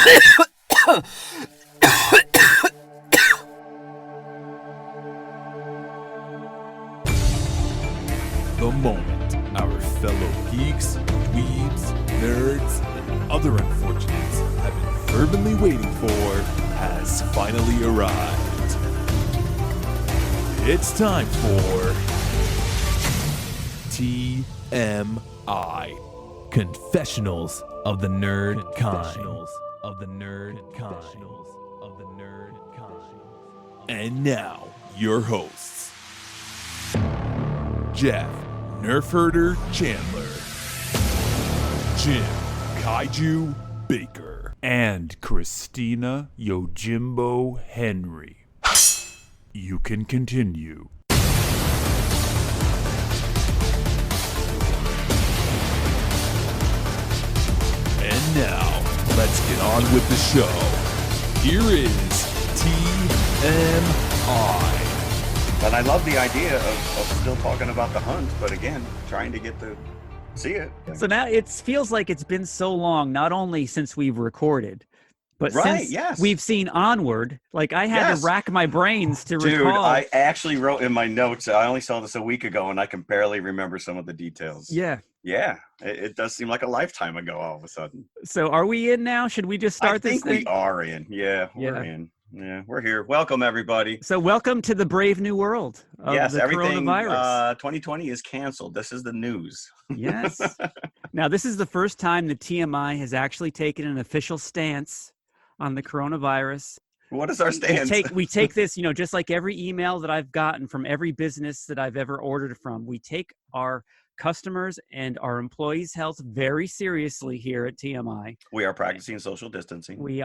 The moment our fellow geeks, dweebs, nerds, and other unfortunates have been fervently waiting for has finally arrived. It's time for TMI, Confessionals of the Nerd Kind. And now, your hosts, Jeff Nerf Herder Chandler, Jim Kaiju Baker, and Christina Yojimbo Henry. You can continue. And now, let's get on with the show. Here is TMI. But I love the idea of still talking about the hunt, but again, trying to get to see it. So now it feels like it's been so long, not only since we've recorded, but since we've seen Onward. Like I had to rack my brains to recall. Dude, I actually wrote in my notes, I only saw this a week ago, and I can barely remember some of the details. Yeah. Yeah, it does seem like a lifetime ago all of a sudden. So are we in now? Should we just start this thing? I think we are in. Yeah, we're in. Yeah, we're here. Welcome, everybody. So welcome to the brave new world of the everything, coronavirus. 2020 is canceled. This is the news. Yes. Now, this is the first time the TMI has actually taken an official stance on the coronavirus. What is our stance? We take this, just like every email that I've gotten from every business that I've ever ordered from. We take our customers and our employees' health very seriously here at TMI. We are practicing social distancing. We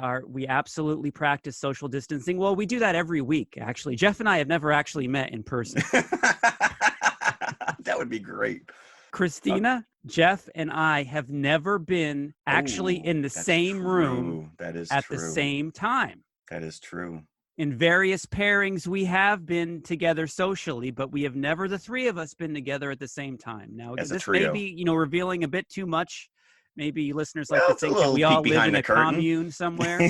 absolutely practice social distancing. Well, we do that every week, actually. Jeff and I have never actually met in person. That would be great. Christina, Jeff, and I have never been actually in the same room at the same time. That is true. In various pairings, we have been together socially, but we have never, the three of us, been together at the same time. Now, this may be, revealing a bit too much. Maybe listeners like to think that we all live in a commune somewhere.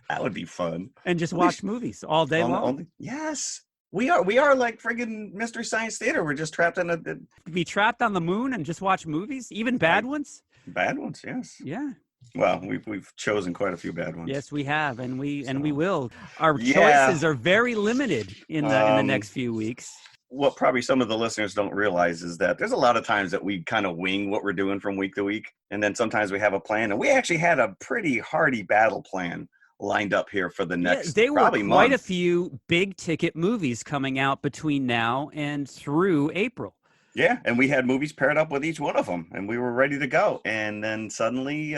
That would be fun. And just watch movies all day long. Yes. We are like friggin' Mystery Science Theater. We're just trapped in be trapped on the moon and just watch movies, even bad ones. Bad ones, yes. Yeah. Well, we've chosen quite a few bad ones. Yes, we have, and we will. Our choices are very limited in the next few weeks. What probably some of the listeners don't realize is that there's a lot of times that we kind of wing what we're doing from week to week, and then sometimes we have a plan. And we actually had a pretty hearty battle plan lined up here for the next. There were probably quite month. A few big ticket movies coming out between now and through April. Yeah, and we had movies paired up with each one of them, and we were ready to go. And then suddenly,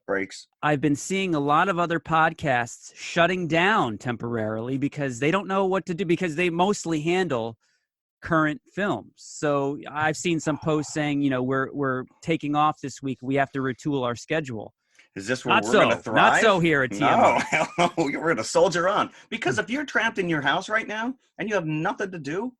breaks. I've been seeing a lot of other podcasts shutting down temporarily because they don't know what to do, because they mostly handle current films. So I've seen some posts saying, we're taking off this week. We have to retool our schedule. Is this where we're going to thrive? Not so here at TMI. No, we're going to soldier on. Because if you're trapped in your house right now and you have nothing to do,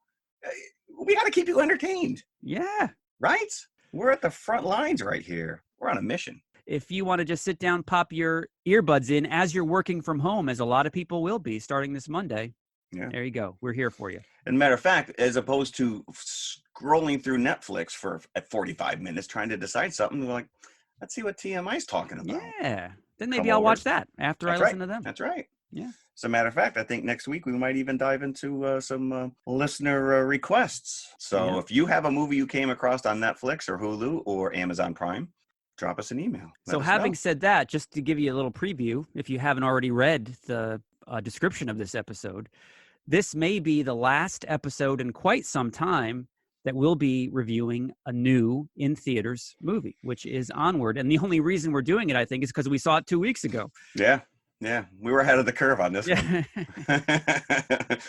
we got to keep you entertained. Yeah. Right? We're at the front lines right here. We're on a mission. If you want to just sit down, pop your earbuds in as you're working from home, as a lot of people will be starting this Monday. Yeah. There you go. We're here for you. And matter of fact, as opposed to scrolling through Netflix at 45 minutes trying to decide something, we're like, let's see what TMI's talking about. Yeah. Then maybe I'll watch that after I listen to them. That's right. Yeah. As a matter of fact, I think next week we might even dive into some listener requests. So if you have a movie you came across on Netflix or Hulu or Amazon Prime, drop us an email. So having said that, just to give you a little preview, if you haven't already read the description of this episode, this may be the last episode in quite some time that we'll be reviewing a new in-theaters movie, which is Onward. And the only reason we're doing it, I think, is because we saw it 2 weeks ago. Yeah. Yeah, we were ahead of the curve on this one.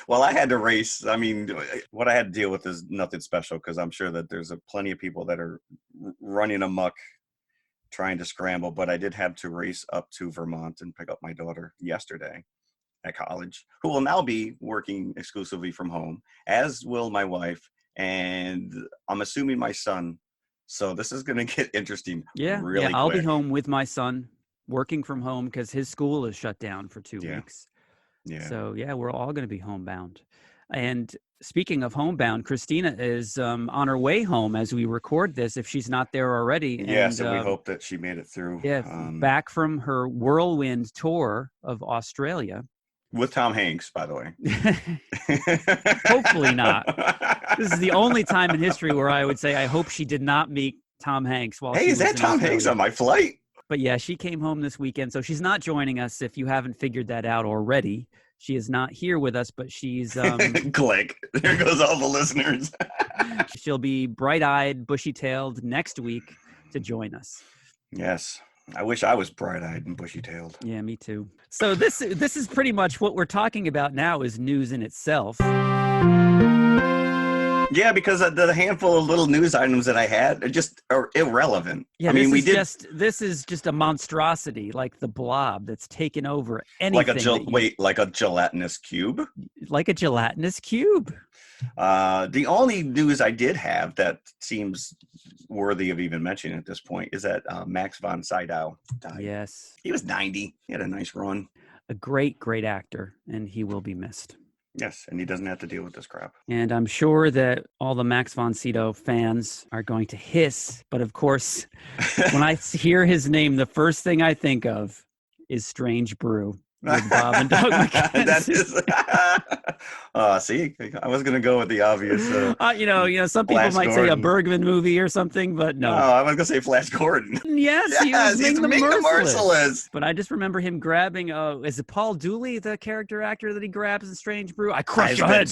Well, I had to race. I mean, what I had to deal with is nothing special because I'm sure that there's plenty of people that are running amok trying to scramble. But I did have to race up to Vermont and pick up my daughter yesterday at college, who will now be working exclusively from home, as will my wife. And I'm assuming my son So this is going to get interesting. Yeah, really I'll be quick. home with my son, working from home because his school is shut down for 2 weeks. Yeah. So yeah, we're all going to be homebound. And speaking of homebound, Christina is on her way home as we record this, if she's not there already. Yeah, and, so we hope that she made it through. Yeah, back from her whirlwind tour of Australia. With Tom Hanks, by the way. Hopefully not. This is the only time in history where I would say I hope she did not meet Tom Hanks while she Hey, is was that in Tom Australia. Hanks on my flight? But yeah, she came home this weekend, so she's not joining us if you haven't figured that out already. She is not here with us, but she's Click. There goes all the listeners. she'll be bright-eyed, bushy-tailed next week to join us. Yes. I wish I was bright-eyed and bushy-tailed. Yeah, me too. So this is pretty much what we're talking about now is news in itself. Yeah, because the handful of little news items that I had are irrelevant. Yeah, I mean, this is just a monstrosity like the Blob that's taken over anything. Like a gelatinous cube. Like a gelatinous cube. The only news I did have that seems worthy of even mentioning at this point is that Max von Sydow died. Yes. He was 90. He had a nice run. A great, great actor, and he will be missed. Yes, and he doesn't have to deal with this crap. And I'm sure that all the Max von Sydow fans are going to hiss. But of course, when I hear his name, the first thing I think of is Strange Brew with Bob and Doug McKenzie. That is, see, I was going to go with the obvious. Some people Flash might say a Gordon. Bergman movie or something, but no. I was going to say Flash Gordon. Yes, he was he's Ming the Ming the Merciless. Merciless. But I just remember him grabbing, is it Paul Dooley, the character actor that he grabs in Strange Brew? I crush your head.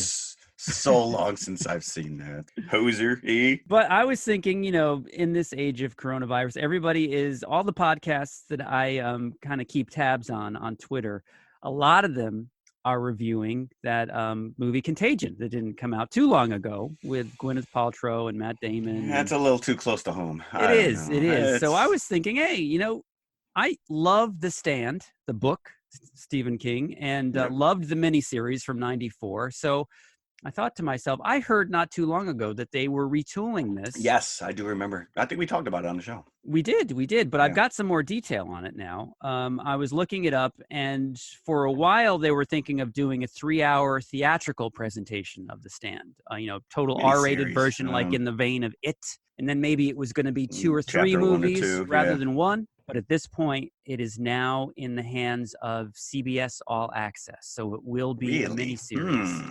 So long since I've seen that. Hoser, But I was thinking, in this age of coronavirus, all the podcasts that I kind of keep tabs on Twitter, a lot of them are reviewing that movie Contagion that didn't come out too long ago with Gwyneth Paltrow and Matt Damon. That's a little too close to home. It is. So I was thinking, hey, I love The Stand, the book, Stephen King, and loved the miniseries from '94. So I thought to myself, I heard not too long ago that they were retooling this. Yes, I do remember. I think we talked about it on the show. We did. But I've got some more detail on it now. I was looking it up, and for a while they were thinking of doing a 3-hour theatrical presentation of The Stand, total R-rated version, like in the vein of It. And then maybe it was going to be 2 or 3 Chapter 1 or movies 2, rather than 1. But at this point, it is now in the hands of CBS All Access. So it will be a miniseries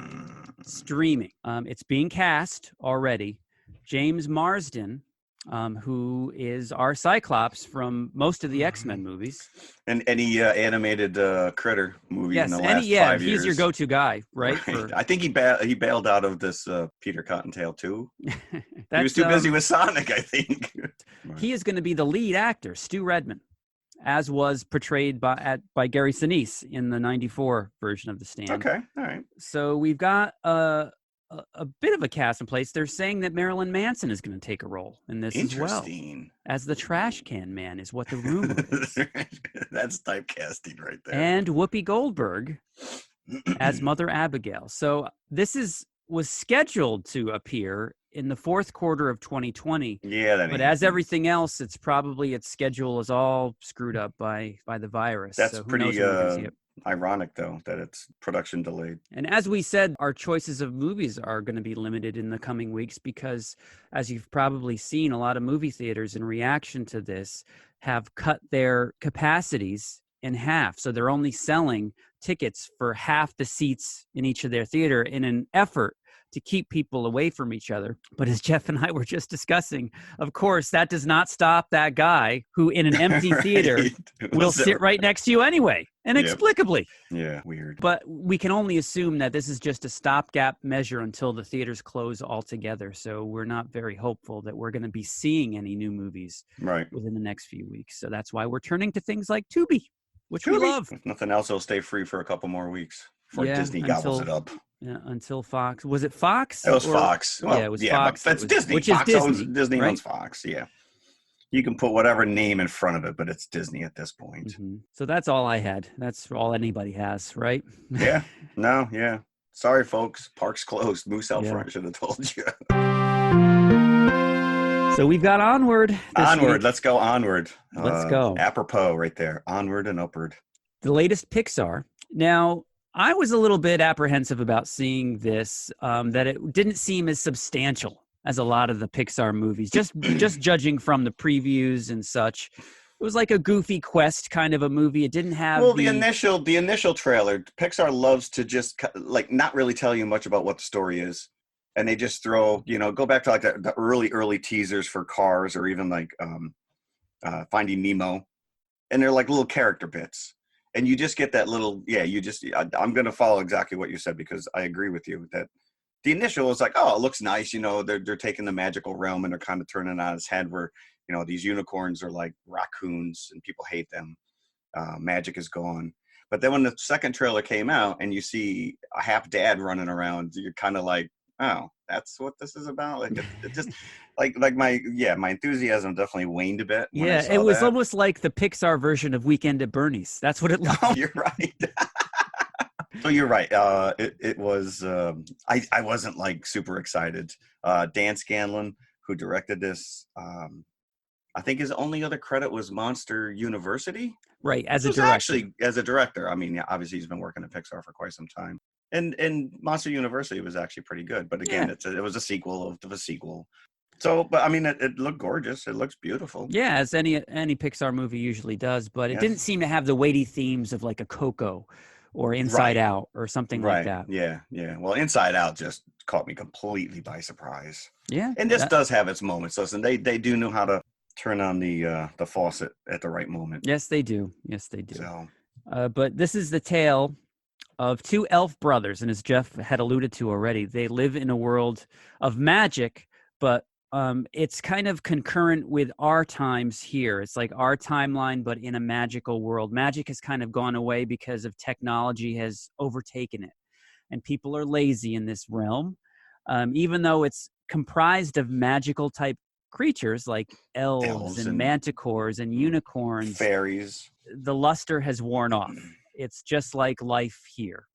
streaming. It's being cast already. James Marsden, who is our Cyclops from most of the X-Men movies. And any animated Critter movie in the last 5 years. He's your go-to guy, right? I think he bailed out of this Peter Cottontail too. He was too That's, busy with Sonic, I think. He is going to be the lead actor, Stu Redman, as was portrayed by Gary Sinise in the '94 version of The Stand. Okay, all right. So we've got a bit of a cast in place. They're saying that Marilyn Manson is going to take a role in this as well. Interesting. As the trash can man is what the rumor is. That's typecasting right there. And Whoopi Goldberg as Mother Abigail. So this was scheduled to appear in the fourth quarter of 2020. Yeah, but as everything else, its schedule is all screwed up by the virus. That's so pretty ironic, though, that it's production delayed. And as we said, our choices of movies are going to be limited in the coming weeks because, as you've probably seen, a lot of movie theaters in reaction to this have cut their capacities in half. So they're only selling tickets for half the seats in each of their theater in an effort to keep people away from each other. But as Jeff and I were just discussing, of course, that does not stop that guy who in an empty theater will sit right next to you anyway, inexplicably. Yeah, weird. But we can only assume that this is just a stopgap measure until the theaters close altogether. So we're not very hopeful that we're going to be seeing any new movies within the next few weeks. So that's why we're turning to things like Tubi, which we love. If nothing else, it'll stay free for a couple more weeks before Disney gobbles it up. Yeah, until Fox. Was it Fox? It was Fox. Well, it was Fox. That's Disney. Which Fox is Disney. owns Disney owns Fox, yeah. You can put whatever name in front of it, but it's Disney at this point. Mm-hmm. So that's all I had. That's all anybody has, right? Yeah. No, yeah. Sorry, folks. Park's closed. Moose out front should have told you. So we've got Onward this Onward. week. Let's go onward. Let's go. Apropos right there. Onward and upward. The latest Pixar. Now, I was a little bit apprehensive about seeing this, that it didn't seem as substantial as a lot of the Pixar movies, just judging from the previews and such. It was like a goofy quest kind of a movie. It didn't have the initial trailer. Pixar loves to just like not really tell you much about what the story is, and they just throw, go back to like the early teasers for Cars, or even like Finding Nemo, and they're like little character bits, and you just get that little I'm going to follow exactly what you said, because I agree with you that the initial is like, oh, it looks nice, they're taking the magical realm and they're kind of turning it on its head, where these unicorns are like raccoons and people hate them. Magic is gone. But then when the second trailer came out and you see a half dad running around, you're kind of like, oh, that's what this is about. Like it just like my enthusiasm definitely waned a bit. Yeah, it was almost like the Pixar version of Weekend at Bernie's. That's what it looked like. Oh, you're right. So you're right. It was. I wasn't like super excited. Dan Scanlon, who directed this, I think his only other credit was Monster University. Right, as a director. Actually, as a director. I mean, obviously he's been working at Pixar for quite some time. And Monster University was actually pretty good. But again, it was a sequel of a sequel. So, but I mean, it looked gorgeous. It looks beautiful. Yeah, as any Pixar movie usually does. But it didn't seem to have the weighty themes of like a Coco or Inside Out or something like that. Yeah. Well, Inside Out just caught me completely by surprise. Yeah. And this does have its moments. Listen, they do know how to turn on the faucet at the right moment. Yes, they do. So, but this is the tale of two elf brothers, and as Jeff had alluded to already, they live in a world of magic, but it's kind of concurrent with our times here. It's like our timeline, but in a magical world. Magic has kind of gone away because of technology has overtaken it, and people are lazy in this realm. Even though it's comprised of magical type creatures like elves and manticores and unicorns, fairies, the luster has worn off. It's just like life here,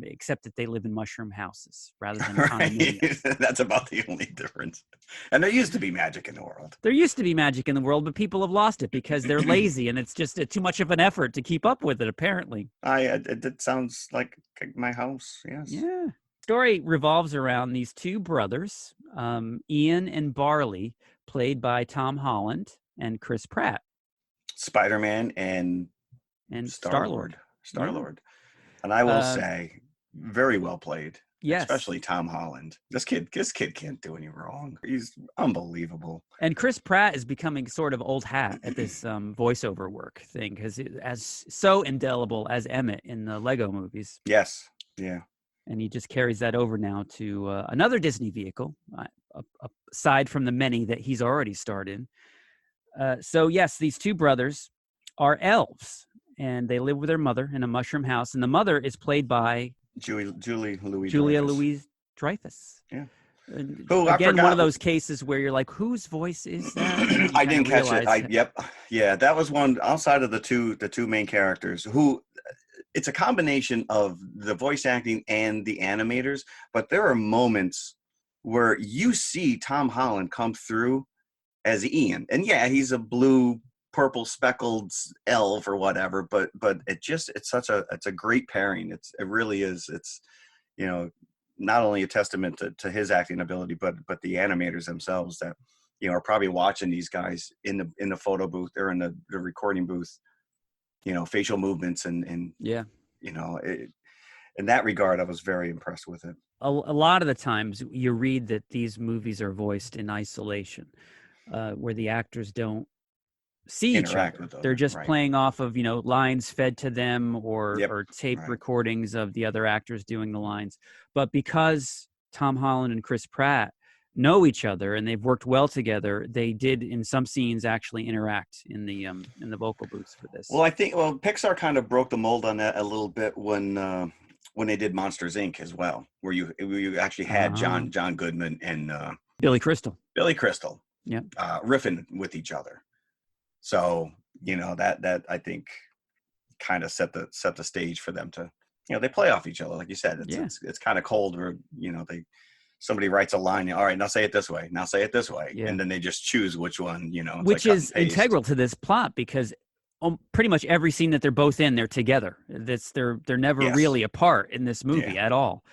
except that they live in mushroom houses rather than condominiums. That's about the only difference. And there used to be magic in the world. There used to be magic in the world, but people have lost it because they're lazy, and it's just too much of an effort to keep up with it, apparently. It sounds like my house, yes. Yeah. Story revolves around these two brothers, Ian and Barley, played by Tom Holland and Chris Pratt. Spider-Man and Star-Lord. Star-Lord. And I will say, very well played. Yes. Especially Tom Holland. This kid can't do any wrong. He's unbelievable. And Chris Pratt is becoming sort of old hat at this voiceover work thing, because as so indelible as Emmett in the Lego movies. Yes. Yeah. And he just carries that over now to another Disney vehicle, aside from the many that he's already starred in. So yes, these two brothers are elves, and they live with their mother in a mushroom house. And the mother is played by Julia Louis-Dreyfus. Yeah. Who, again, one of those cases where you're like, whose voice is that? I didn't catch it. Yeah, that was one outside of the two main characters who. It's a combination of the voice acting and the animators, but there are moments where you see Tom Holland come through as Ian. And yeah, he's a blue, purple speckled elf or whatever, but it's a great pairing. It really is. It's, not only a testament to his acting ability, but the animators themselves that, are probably watching these guys in the photo booth or in the recording booth, facial movements and yeah, in that regard, I was very impressed with it. A lot of the times you read that these movies are voiced in isolation, where the actors don't see each other. They're just playing off of, lines fed to them or tape recordings of the other actors doing the lines. But because Tom Holland and Chris Pratt know each other and they've worked well together, they did in some scenes actually interact in the vocal booths for this. Well, I think Pixar kind of broke the mold on that a little bit when they did Monsters Inc. as well, where you actually had John Goodman and Billy Crystal, riffing with each other. So that I think kind of set the stage for them to they play off each other, like you said. It's kind of cold where they somebody writes a line. All right, now say it this way. Now say it this way, Yeah. and then they just choose which one. It's Which like cut is and paste. integral to this plot because pretty much every scene that they're both in, they're together. They're never Yes. really apart in this movie at all.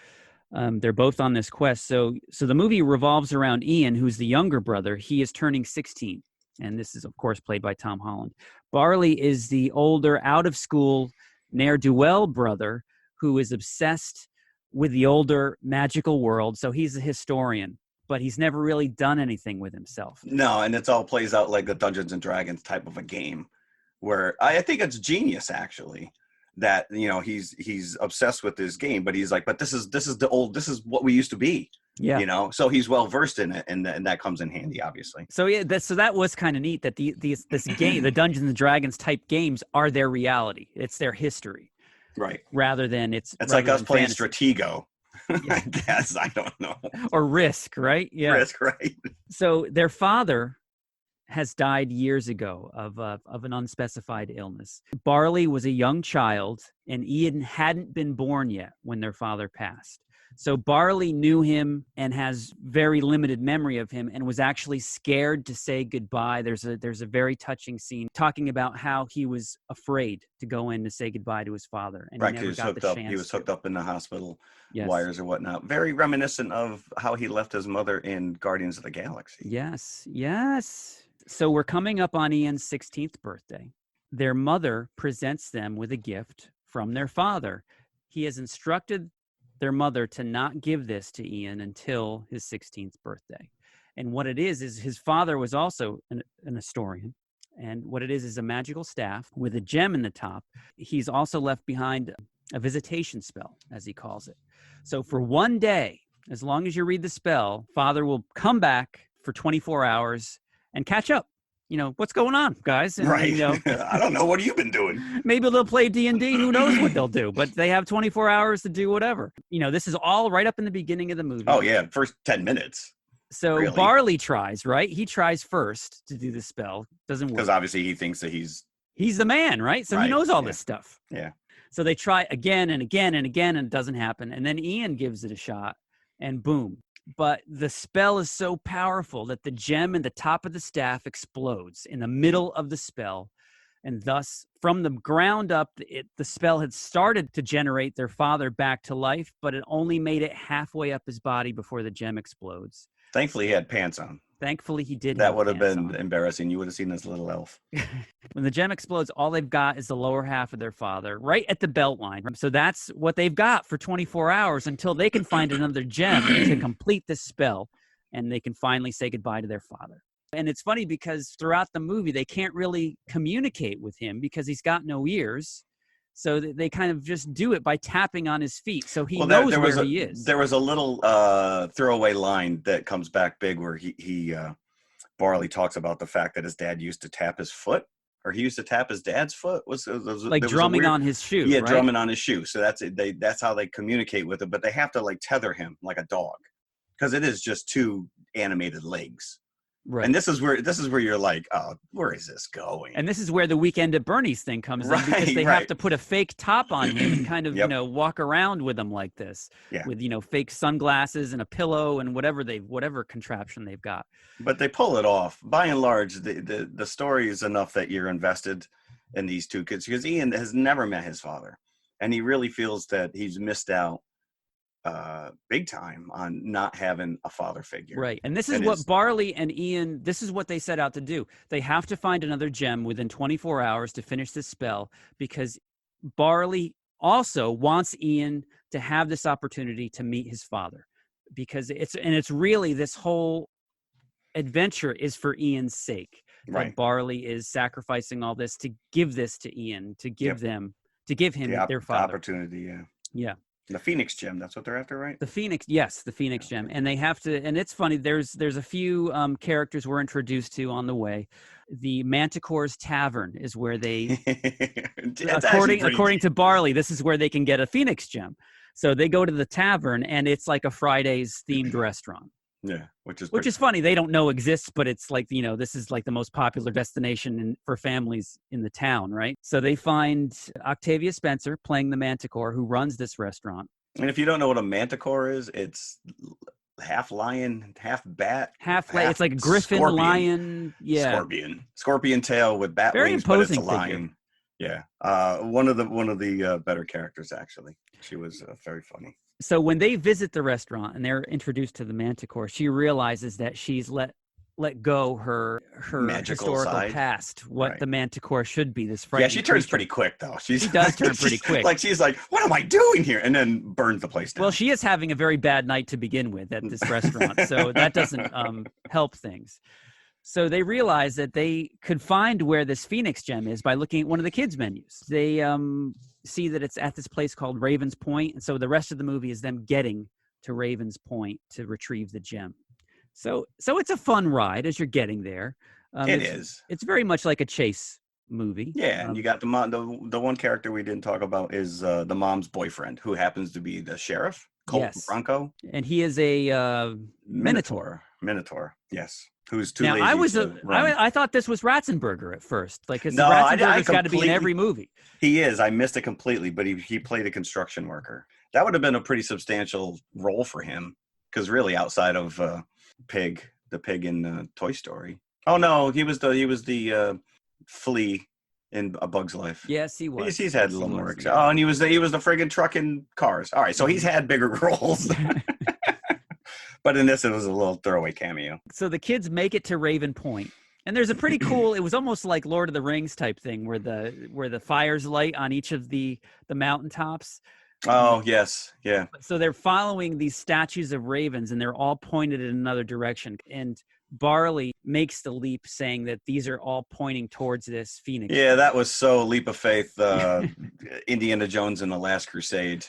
They're both on this quest. So the movie revolves around Ian, who's the younger brother. He is turning 16, and this is of course played by Tom Holland. Barley is the older, out of school, ne'er-do-well brother who is obsessed with the older magical world. So he's a historian, but he's never really done anything with himself. No, and it's all plays out like a Dungeons and Dragons type of a game, where I think it's genius actually that he's obsessed with this game, but he's like, but this is what we used to be. Yeah. So he's well versed in it, and that comes in handy, obviously. So yeah, that was kind of neat that this game, the Dungeons and Dragons type games, are their reality. It's their history. Right. Rather than it's like us playing fantasy. Stratego. I guess. I don't know. Or Risk, right? Yeah. Risk, right. So their father has died years ago of an unspecified illness. Barley was a young child, and Ian hadn't been born yet when their father passed. So Barley knew him and has very limited memory of him and was actually scared to say goodbye. There's a very touching scene talking about how he was afraid to go in to say goodbye to his father. And right, he never got the chance. He was hooked up in the hospital Yes. wires or whatnot. Very reminiscent of how he left his mother in Guardians of the Galaxy. Yes, yes. So we're coming up on Ian's 16th birthday. Their mother presents them with a gift from their father. He has instructed their mother to not give this to Ian until his 16th birthday. And what it is his father was also an historian. And what it is a magical staff with a gem in the top. He's also left behind a visitation spell, as he calls it. So for one day, as long as you read the spell, Father will come back for 24 hours and catch up. What's going on, guys? And, right. I don't know. What have you been doing? Maybe they'll play D&D. Who knows what they'll do? But they have 24 hours to do whatever. This is all right up in the beginning of the movie. Oh, yeah. First 10 minutes. So really? Barley tries, right? He tries first to do the spell. Doesn't work. Because obviously he thinks that he's the man, right? So he knows all this stuff. Yeah. So they try again and again and again, and it doesn't happen. And then Ian gives it a shot, and boom. But the spell is so powerful that the gem in the top of the staff explodes in the middle of the spell. And thus, from the ground up, the spell had started to generate their father back to life, but it only made it halfway up his body before the gem explodes. Thankfully, he had pants on. Thankfully, he did. That would have been embarrassing. You would have seen this little elf. When the gem explodes, all they've got is the lower half of their father, right at the belt line. So that's what they've got for 24 hours until they can find another gem to complete this spell, and they can finally say goodbye to their father. And it's funny because throughout the movie, they can't really communicate with him because he's got no ears. So they kind of just do it by tapping on his feet. So he knows where he is. There was a little throwaway line that comes back big where he Barley talks about the fact that his dad used to tap his foot, or he used to tap his dad's foot. Was like drumming on his shoe. Yeah, right? drumming on his shoe. So that's how they communicate with him. But they have to like tether him like a dog because it is just two animated legs. Right. And this is where you're like, oh, where is this going? And this is where the Weekend at Bernie's thing comes in because they have to put a fake top on him and kind of, walk around with him like this with, fake sunglasses and a pillow and whatever contraption they've got. But they pull it off. By and large, the story is enough that you're invested in these two kids because Ian has never met his father. And he really feels that he's missed out big time on not having a father figure. Right. And this is what Barley and Ian, this is what they set out to do. They have to find another gem within 24 hours to finish this spell because Barley also wants Ian to have this opportunity to meet his father because it's really this whole adventure is for Ian's sake. Right. Barley is sacrificing all this to give this to Ian, to give him their father. The opportunity, yeah. Yeah. The Phoenix gem, that's what they're after, right? The Phoenix gem. And they have to, and it's funny, there's a few characters we're introduced to on the way. The Manticore's Tavern is where they, according to Barley, this is where they can get a Phoenix gem. So they go to the tavern, and it's like a Fridays themed restaurant. Yeah, which is funny. They don't know exists, but it's like, this is like the most popular destination for families in the town, right? So they find Octavia Spencer playing the Manticore, who runs this restaurant. And if you don't know what a Manticore is, it's half lion, half bat, It's like a griffin, scorpion. lion. Yeah. Scorpion tail with bat Very wings, but it's a imposing figure. lion. Yeah. One of the better characters, actually. She was very funny. So when they visit the restaurant and they're introduced to the Manticore, she realizes that she's let go her Magical historical side. past, what Right. the Manticore should be. This Yeah, frightening she turns creature. pretty quick, though. She does turn pretty quick. Like, she's like, what am I doing here? And then burns the place down. Well, she is having a very bad night to begin with at this restaurant, so that doesn't help things. So they realize that they could find where this Phoenix gem is by looking at one of the kids' menus. They see that it's at this place called Raven's Point, and so the rest of the movie is them getting to Raven's Point to retrieve the gem. So it's a fun ride as you're getting there. It's very much like a chase movie. Yeah, and you got the one character we didn't talk about is the mom's boyfriend, who happens to be the sheriff, Colt Bronco. And he is a Minotaur. Minotaur, yes. Who's too now, lazy I thought this was Ratzenberger at first. Like, because No, Ratzenberger's got to be in every movie. He is. I missed it completely, but he played a construction worker. That would have been a pretty substantial role for him, because really, outside of the pig in Toy Story. Oh no, he was the flea in A Bug's Life. Yes, he was. He's had a little more. Oh, and he was the friggin' truck in Cars. All right, so he's had bigger roles. But in this, it was a little throwaway cameo. So the kids make it to Raven Point, and there's a pretty cool. It was almost like Lord of the Rings type thing, where the fires light on each of the mountaintops. Oh yes, yeah. So they're following these statues of ravens, and they're all pointed in another direction. And Barley makes the leap, saying that these are all pointing towards this Phoenix. Yeah, that was so leap of faith. Indiana Jones and the Last Crusade.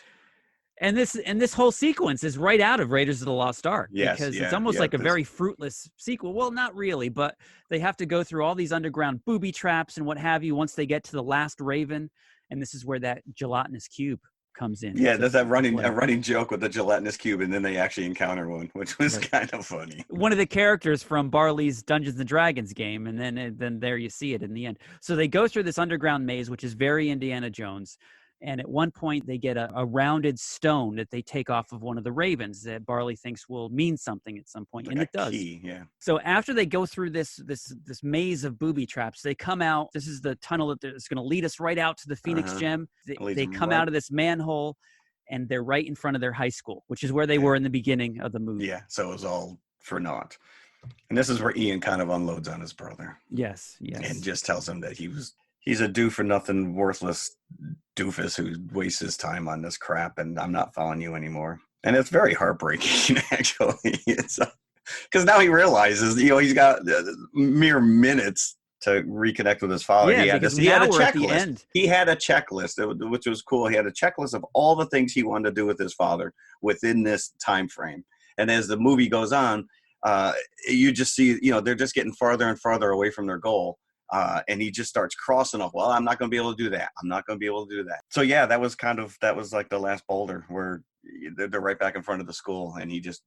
And this whole sequence is right out of Raiders of the Lost Ark. Yes, because it's almost like a very fruitless sequel. Well, not really, but they have to go through all these underground booby traps and what have you once they get to the last Raven. And this is where that gelatinous cube comes in. Yeah, there's a running joke with the gelatinous cube, and then they actually encounter one, which was kind of funny. One of the characters from Barley's Dungeons and Dragons game, and then there you see it in the end. So they go through this underground maze, which is very Indiana Jones. And at one point, they get a rounded stone that they take off of one of the ravens that Barley thinks will mean something at some point, like and it does. Key, yeah. So after they go through this maze of booby traps, they come out. This is the tunnel that's going to lead us right out to the Phoenix Gem. They come out of this manhole, and they're right in front of their high school, which is where they were in the beginning of the movie. Yeah, so it was all for naught. And this is where Ian kind of unloads on his brother. Yes. And just tells him that he's a do-for-nothing, worthless doofus who wastes his time on this crap, and I'm not following you anymore. And it's very heartbreaking, actually. It's because now he realizes, he's got mere minutes to reconnect with his father. Yeah, he had a checklist. He had a checklist, which was cool. He had a checklist of all the things he wanted to do with his father within this time frame. And as the movie goes on, you just see, they're just getting farther and farther away from their goal. And he just starts crossing off. Well, I'm not going to be able to do that. I'm not going to be able to do that. So yeah, that was like the last boulder where they're right back in front of the school, and he just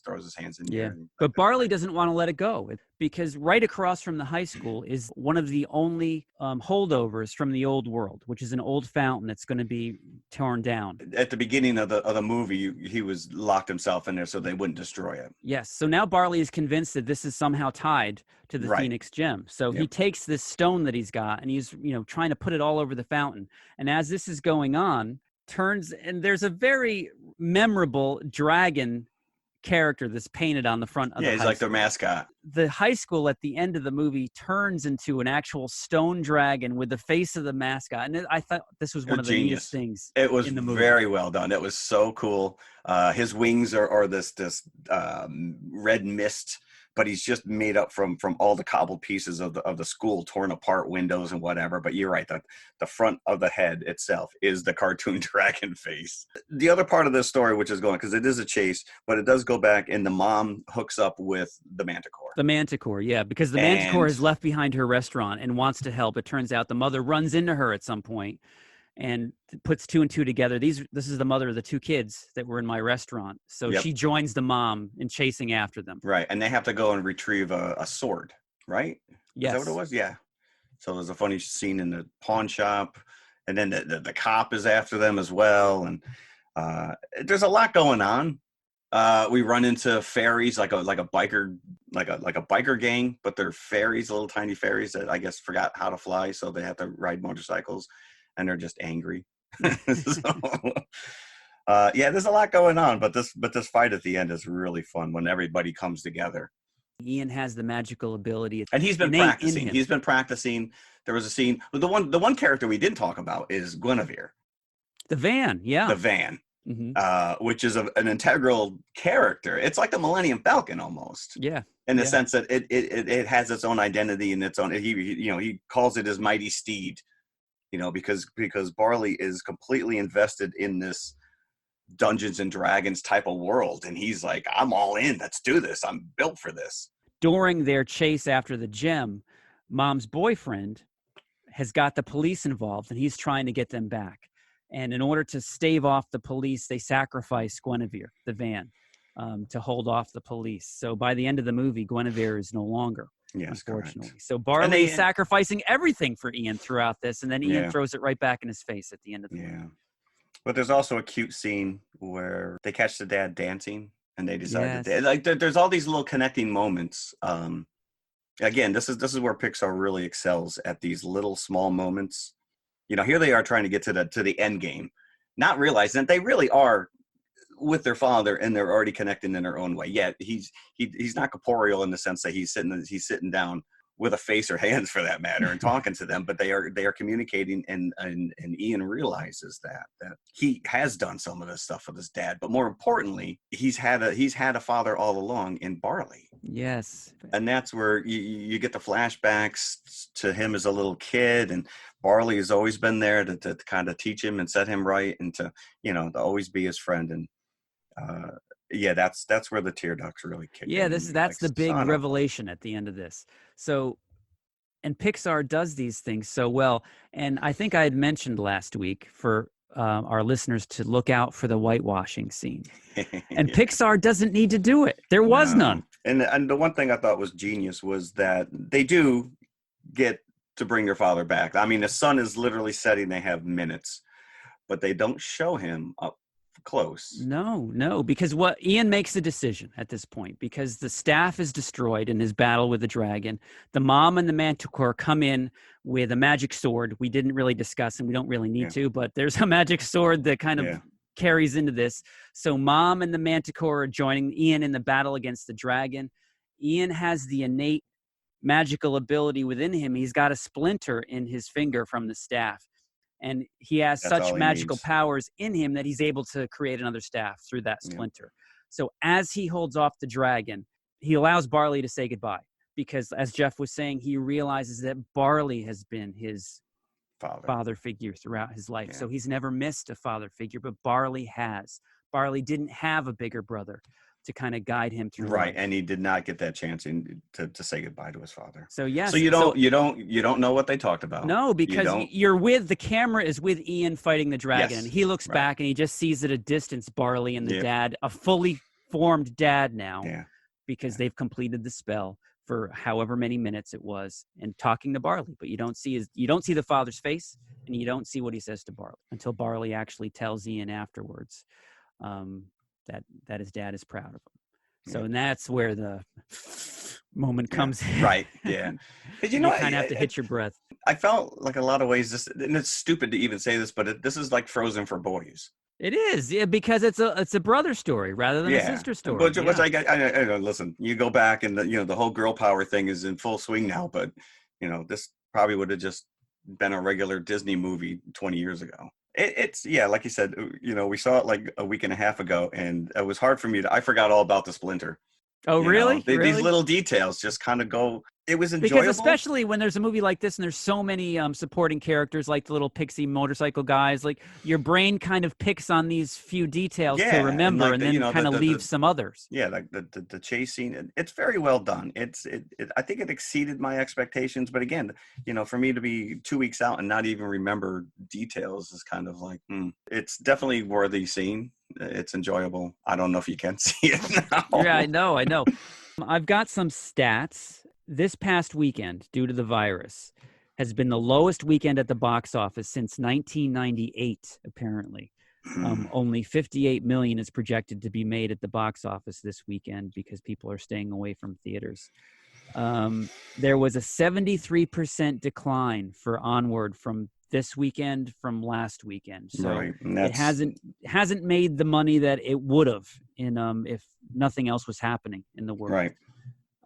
throws his hands in the air. But Barley doesn't want to let it go, because right across from the high school is one of the only holdovers from the old world, which is an old fountain that's going to be torn down. At the beginning of the movie, he was locked himself in there so they wouldn't destroy it. Yes. So now Barley is convinced that this is somehow tied to the Phoenix Gem. So he takes this stone that he's got, and he's trying to put it all over the fountain. And as this is going on, and there's a very memorable dragon character that's painted on the front of the high he's like their mascot. The high school at the end of the movie turns into an actual stone dragon with the face of the mascot, and I thought this was one of the neatest things. It was in the movie. Very well done. It was so cool. His wings are this red mist, but he's just made up from all the cobbled pieces of the school, torn apart windows and whatever. But you're right, the front of the head itself is the cartoon dragon face. The other part of this story, which is going, because it is a chase, but it does go back, and the mom hooks up with the Manticore. The Manticore, yeah, because the Manticore has left behind her restaurant and wants to help. It turns out the mother runs into her at some point and puts two and two together. This is the mother of the two kids that were in my restaurant. So she joins the mom in chasing after them. Right. And they have to go and retrieve a sword, right? Yes. Is that what it was? Yeah. So there's a funny scene in the pawn shop, and then the cop is after them as well. And there's a lot going on. We run into fairies, like a biker gang, but they're fairies, little tiny fairies that I guess forgot how to fly, so they have to ride motorcycles, and they're just angry. Yeah, there's a lot going on, but this fight at the end is really fun when everybody comes together. Ian has the magical ability, and he's been innate in practicing. him. He's been practicing. There was a scene. The one character we didn't talk about is Guinevere, The van, yeah. the van, Mhm. which is an integral character. It's like the Millennium Falcon almost, Yeah. in the Yeah. sense that it has its own identity and its own. He calls it his mighty steed, because Barley is completely invested in this Dungeons and Dragons type of world, and he's like, I'm all in. Let's do this. I'm built for this. During their chase after the gem, Mom's boyfriend has got the police involved, and he's trying to get them back. And in order to stave off the police, they sacrifice Guinevere, the van, to hold off the police. So by the end of the movie, Guinevere is no longer, unfortunately. Correct. So Barley is sacrificing everything for Ian throughout this, and then Ian throws it right back in his face at the end of the movie. But there's also a cute scene where they catch the dad dancing, and they decide there's all these little connecting moments. Again, this is where Pixar really excels, at these little small moments. Here they are trying to get to the end game, not realizing that they really are with their father, and they're already connecting in their own way. Yet he's not corporeal in the sense that he's sitting down with a face or hands, for that matter, and talking to them, but they are communicating, and Ian realizes that he has done some of this stuff with his dad, but more importantly, he's had a father all along in Barley. Yes. And that's where you get the flashbacks to him as a little kid, and Barley has always been there to kind of teach him and set him right, and to always be his friend. And that's where the tear ducts really kick in. Yeah, that's the big revelation at the end of this. So, and Pixar does these things so well. And I think I had mentioned last week for our listeners to look out for the whitewashing scene. And Pixar doesn't need to do it. There was none. And the one thing I thought was genius was that they do get to bring their father back. I mean, the sun is literally setting. They have minutes, but they don't show him up close. No, because Ian makes a decision at this point, because the staff is destroyed in his battle with the dragon. The mom and the manticore come in with a magic sword. We didn't really discuss, and we don't really need to, but there's a magic sword that kind of carries into this. So mom and the manticore are joining Ian in the battle against the dragon. Ian has the innate magical ability within him. He's got a splinter in his finger from the staff. And he has such magical powers in him that he's able to create another staff through that splinter. So as he holds off the dragon, he allows Barley to say goodbye, because, as Jeff was saying, he realizes that Barley has been his father figure throughout his life. So he's never missed a father figure, but Barley has. Barley didn't have a bigger brother to kind of guide him through life. And he did not get that chance to say goodbye to his father. So yes. So you don't know what they talked about. No, because the camera is with Ian fighting the dragon, and he looks back and he just sees at a distance Barley and the dad, a fully formed dad now, because they've completed the spell for however many minutes it was, and talking to Barley, but you don't see the father's face, and you don't see what he says to Barley until Barley actually tells Ian afterwards that his dad is proud of him. So, and that's where the moment comes in. Right, yeah. Because you kind of have to hit your breath. I felt like a lot of ways, and it's stupid to even say this, but this is like Frozen for boys. It is, because it's a brother story rather than a sister story. Which I listen, you go back, and the whole girl power thing is in full swing now, but this probably would have just been a regular Disney movie 20 years ago. It's like you said, we saw it like a week and a half ago, and it was hard for me I forgot all about the splinter. Oh, really? These little details just kind of go. It was enjoyable. Because especially when there's a movie like this and there's so many supporting characters, like the little pixie motorcycle guys, like your brain kind of picks on these few details to remember, and then kind of leaves some others. Yeah, like the chase scene. It's very well done. I think it exceeded my expectations. But again, for me to be 2 weeks out and not even remember details is kind of like, it's definitely worthy scene. It's enjoyable. I don't know if you can see it now. Yeah, I know. I've got some stats. This past weekend, due to the virus, has been the lowest weekend at the box office since 1998, apparently. Only 58 million is projected to be made at the box office this weekend because people are staying away from theaters. There was a 73% decline for Onward from this weekend from last weekend. So Right. And it hasn't made the money that it would have in if nothing else was happening in the world. Right.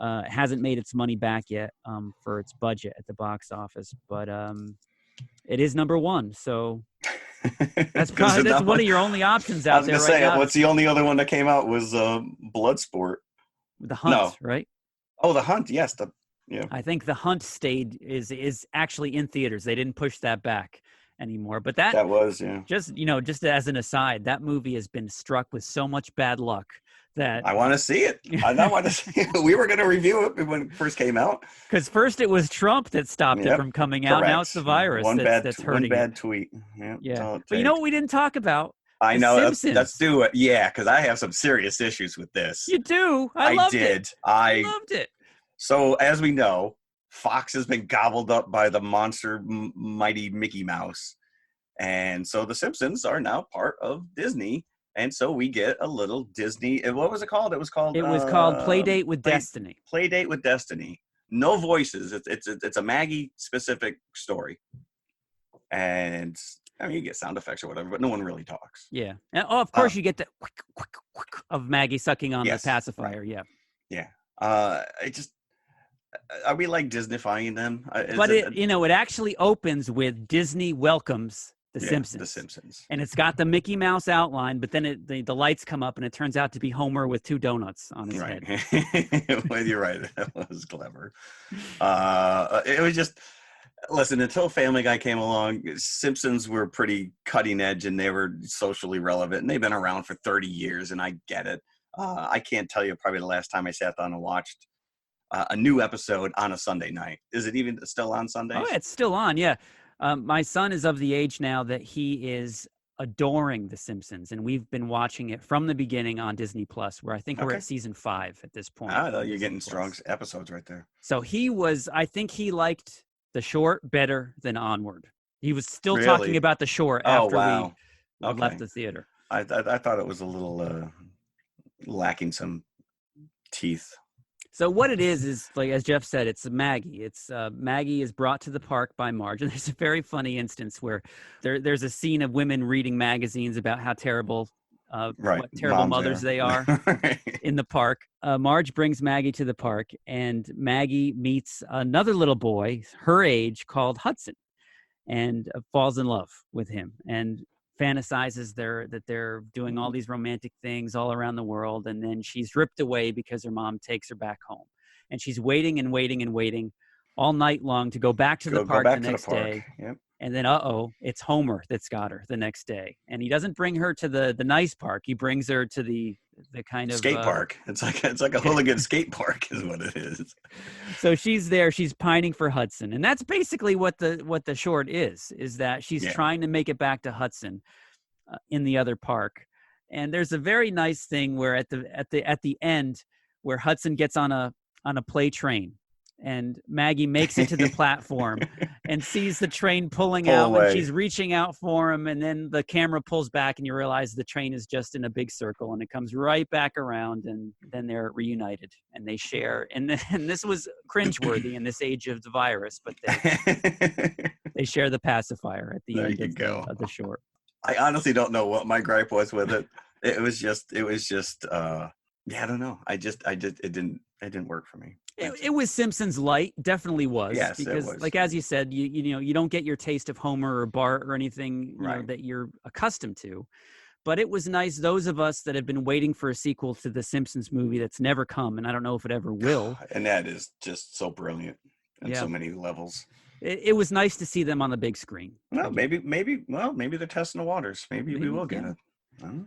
It hasn't made its money back yet for its budget at the box office, but it is number one. So that's one of your only options out there right now. I was gonna say, what's the only other one that came out was Bloodsport. The Hunt, right? Oh, The Hunt. Yes. Yeah. I think The Hunt is actually in theaters. They didn't push that back anymore. But that was, yeah. Just as an aside, that movie has been struck with so much bad luck that I want to see it. I want to see it. We were going to review it when it first came out. Because first it was Trump that stopped it from coming out. Now it's the virus that's hurting one bad tweet. Yeah. But you know what we didn't talk about? I know. Simpsons. Let's do it. Yeah, because I have some serious issues with this. You do? I loved it. So as we know, Fox has been gobbled up by the monster mighty Mickey Mouse. And so the Simpsons are now part of Disney. And so we get a little Disney. What was it called? It was called Playdate with Destiny. Playdate with Destiny. No voices. It's a Maggie specific story. And I mean, you get sound effects or whatever, but no one really talks. Yeah. And of course you get the quick of Maggie sucking on the pacifier. Right. Yeah. Yeah. Are we like Disneyfying them? It actually opens with Disney welcomes the Simpsons. The Simpsons. And it's got the Mickey Mouse outline, but then the lights come up and it turns out to be Homer with 2 donuts on his head. Well, you're right. That was clever. It was just, listen, until Family Guy came along, Simpsons were pretty cutting edge and they were socially relevant. And they've been around for 30 years, and I get it. I can't tell you probably the last time I sat down and watched a new episode on a Sunday night. Is it even still on Sundays? Oh, it's still on, yeah. My son is of the age now that he is adoring The Simpsons, and we've been watching it from the beginning on Disney Plus, where I think we're at season 5 at this point. You're getting strong episodes right there. So I think he liked the short better than Onward. He was still talking about the short after we left the theater. I thought it was a little lacking some teeth. So what it is like, as Jeff said, it's Maggie. It's Maggie is brought to the park by Marge. And there's a very funny instance where there's a scene of women reading magazines about how terrible what terrible mothers they are in the park. Marge brings Maggie to the park, and Maggie meets another little boy her age called Hudson, and falls in love with him and fantasizes that they're doing all these romantic things all around the world. And then she's ripped away because her mom takes her back home, and she's waiting and waiting and waiting all night long to go back to the park the next day. Yep. And then, it's Homer that's got her the next day. And he doesn't bring her to the nice park. He brings her to the kind of skate park. It's like a hooligan skate park is what it is. So she's there. She's pining for Hudson, and that's basically what the short is that she's trying to make it back to Hudson in the other park. And there's a very nice thing where at the end where Hudson gets on a play train. And Maggie makes it to the platform and sees the train pulling out and she's reaching out for him. And then the camera pulls back and you realize the train is just in a big circle, and it comes right back around, and then they're reunited and they share. And this was cringeworthy in this age of the virus, but they share the pacifier at the end of the short. I honestly don't know what my gripe was with it. It was just I don't know. It didn't work for me. It was Simpsons light, definitely was. Yes, because it was. Like as you said, you don't get your taste of Homer or Bart or anything that you're accustomed to. But it was nice. Those of us that have been waiting for a sequel to the Simpsons movie that's never come, and I don't know if it ever will. And that is just so brilliant on so many levels. It was nice to see them on the big screen. Well, maybe they're testing the waters. Maybe we will get it. I don't know.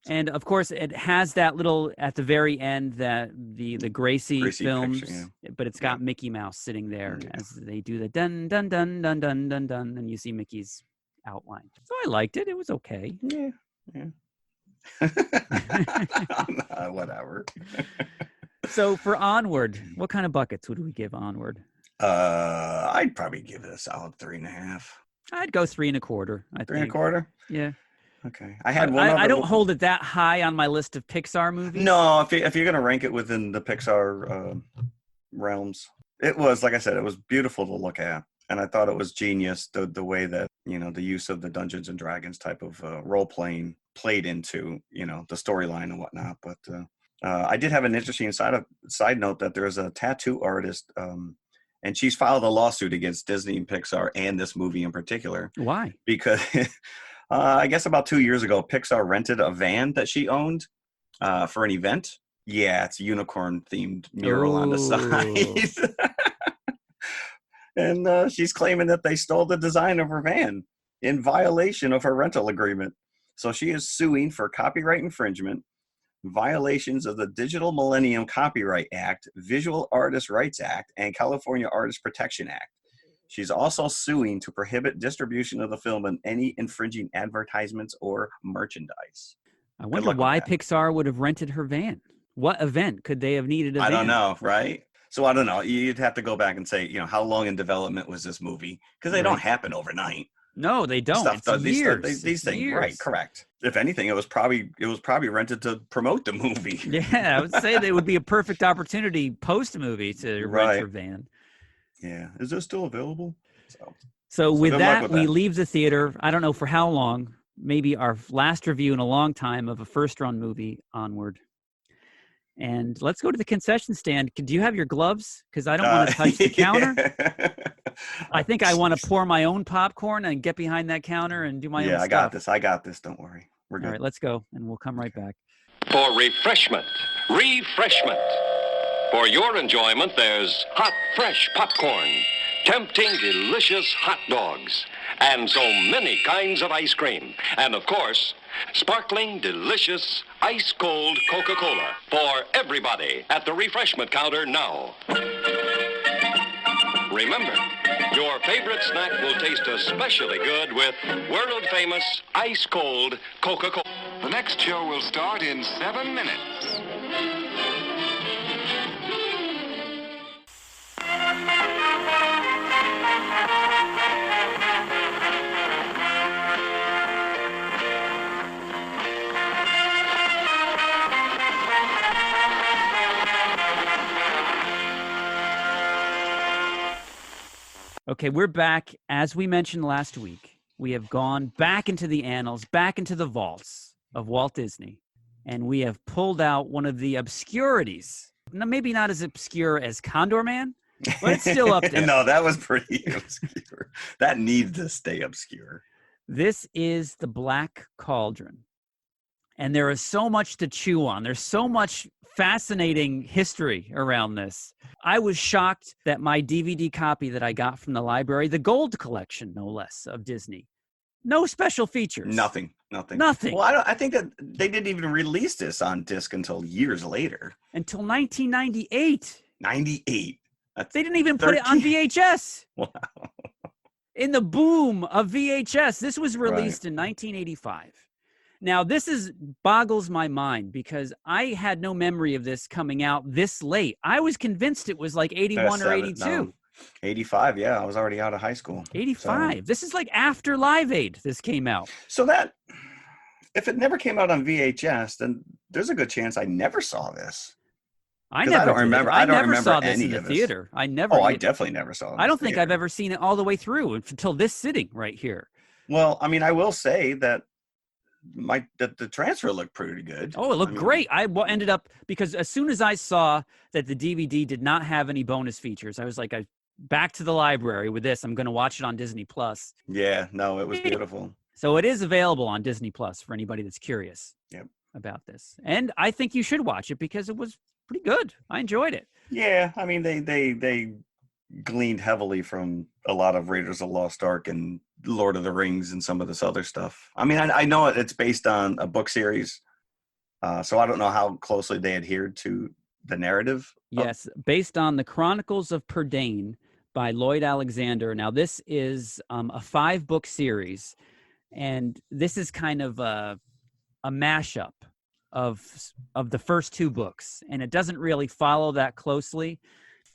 And of course, it has that little at the very end that the Gracie films, picture, but it's got Mickey Mouse sitting there as they do the dun dun dun dun dun dun dun, and you see Mickey's outline. So I liked it. It was okay. Yeah. Whatever. So for Onward, what kind of buckets would we give Onward? I'd probably give it a solid 3.5. I'd go 3 1/4. 3 1/4. Yeah. Okay. I had one. I don't hold it that high on my list of Pixar movies. No, if you're gonna rank it within the Pixar realms, it was, like I said, it was beautiful to look at, and I thought it was genius the way that, you know, the use of the Dungeons and Dragons type of role playing played into, you know, the storyline and whatnot. But I did have an interesting side note that there's a tattoo artist, and she's filed a lawsuit against Disney and Pixar and this movie in particular. Why? Because I guess about 2 years ago, Pixar rented a van that she owned for an event. Yeah, it's a unicorn-themed mural on the side. And she's claiming that they stole the design of her van in violation of her rental agreement. So she is suing for copyright infringement, violations of the Digital Millennium Copyright Act, Visual Artists' Rights Act, and California Artists Protection Act. She's also suing to prohibit distribution of the film and any infringing advertisements or merchandise. I wonder why Pixar would have rented her van. What event could they have needed a van? I don't know, right? So I don't know. You'd have to go back and say, you know, how long in development was this movie? Because they don't happen overnight. No, they don't. It's years. These things, right? Correct. If anything, it was probably rented to promote the movie. Yeah, I would say that would be a perfect opportunity post movie to rent her van. Yeah. Is this still available? So with that, we leave the theater. I don't know for how long. Maybe our last review in a long time of a first-run movie, Onward. And let's go to the concession stand. Do you have your gloves? Because I don't want to touch the counter. I think I want to pour my own popcorn and get behind that counter and do my own stuff. Yeah, I got this. Don't worry. We're good. All right, let's go, and we'll come right back. For refreshment. For your enjoyment, there's hot, fresh popcorn, tempting, delicious hot dogs, and so many kinds of ice cream. And, of course, sparkling, delicious, ice-cold Coca-Cola for everybody at the refreshment counter now. Remember, your favorite snack will taste especially good with world-famous ice-cold Coca-Cola. The next show will start in 7 minutes. Okay, we're back. As we mentioned last week, we have gone back into the annals, back into the vaults of Walt Disney, and we have pulled out one of the obscurities. Now, maybe not as obscure as Condor Man, but it's still up there. No, that was pretty obscure. That needs to stay obscure. This is the Black Cauldron, and there is so much to chew on. There's so much fascinating history around this. I was shocked that my DVD copy that I got from the library, the gold collection, no less, of Disney, no special features. Nothing. Well, I think that they didn't even release this on disc until years later. Until 1998. 98. They didn't even put it on VHS. Wow. In the boom of VHS. This was released in 1985. Now, this boggles my mind because I had no memory of this coming out this late. I was convinced it was like 81 or 82. No. 85, yeah. I was already out of high school. 85. So. This is like after Live Aid this came out. So that, if it never came out on VHS, then there's a good chance I never saw this. I don't remember saw this any in the of theater. I definitely never saw it. I don't think I've ever seen it all the way through until this sitting right here. Well, I mean, I will say that the transfer looked pretty good. Oh, it looked great. I ended up, because as soon as I saw that the DVD did not have any bonus features, I was like, back to the library with this. I'm going to watch it on Disney Plus. Yeah, no, it was beautiful. So it is available on Disney Plus for anybody that's curious about this. And I think you should watch it because it was pretty good. I enjoyed it. Yeah, I mean, they gleaned heavily from a lot of Raiders of the Lost Ark and Lord of the Rings and some of this other stuff. I mean, I know it's based on a book series, so I don't know how closely they adhered to the narrative. Yes, based on the Chronicles of Prydain by Lloyd Alexander. Now, this is a 5-book series, and this is kind of a mashup of the first 2 books, and it doesn't really follow that closely.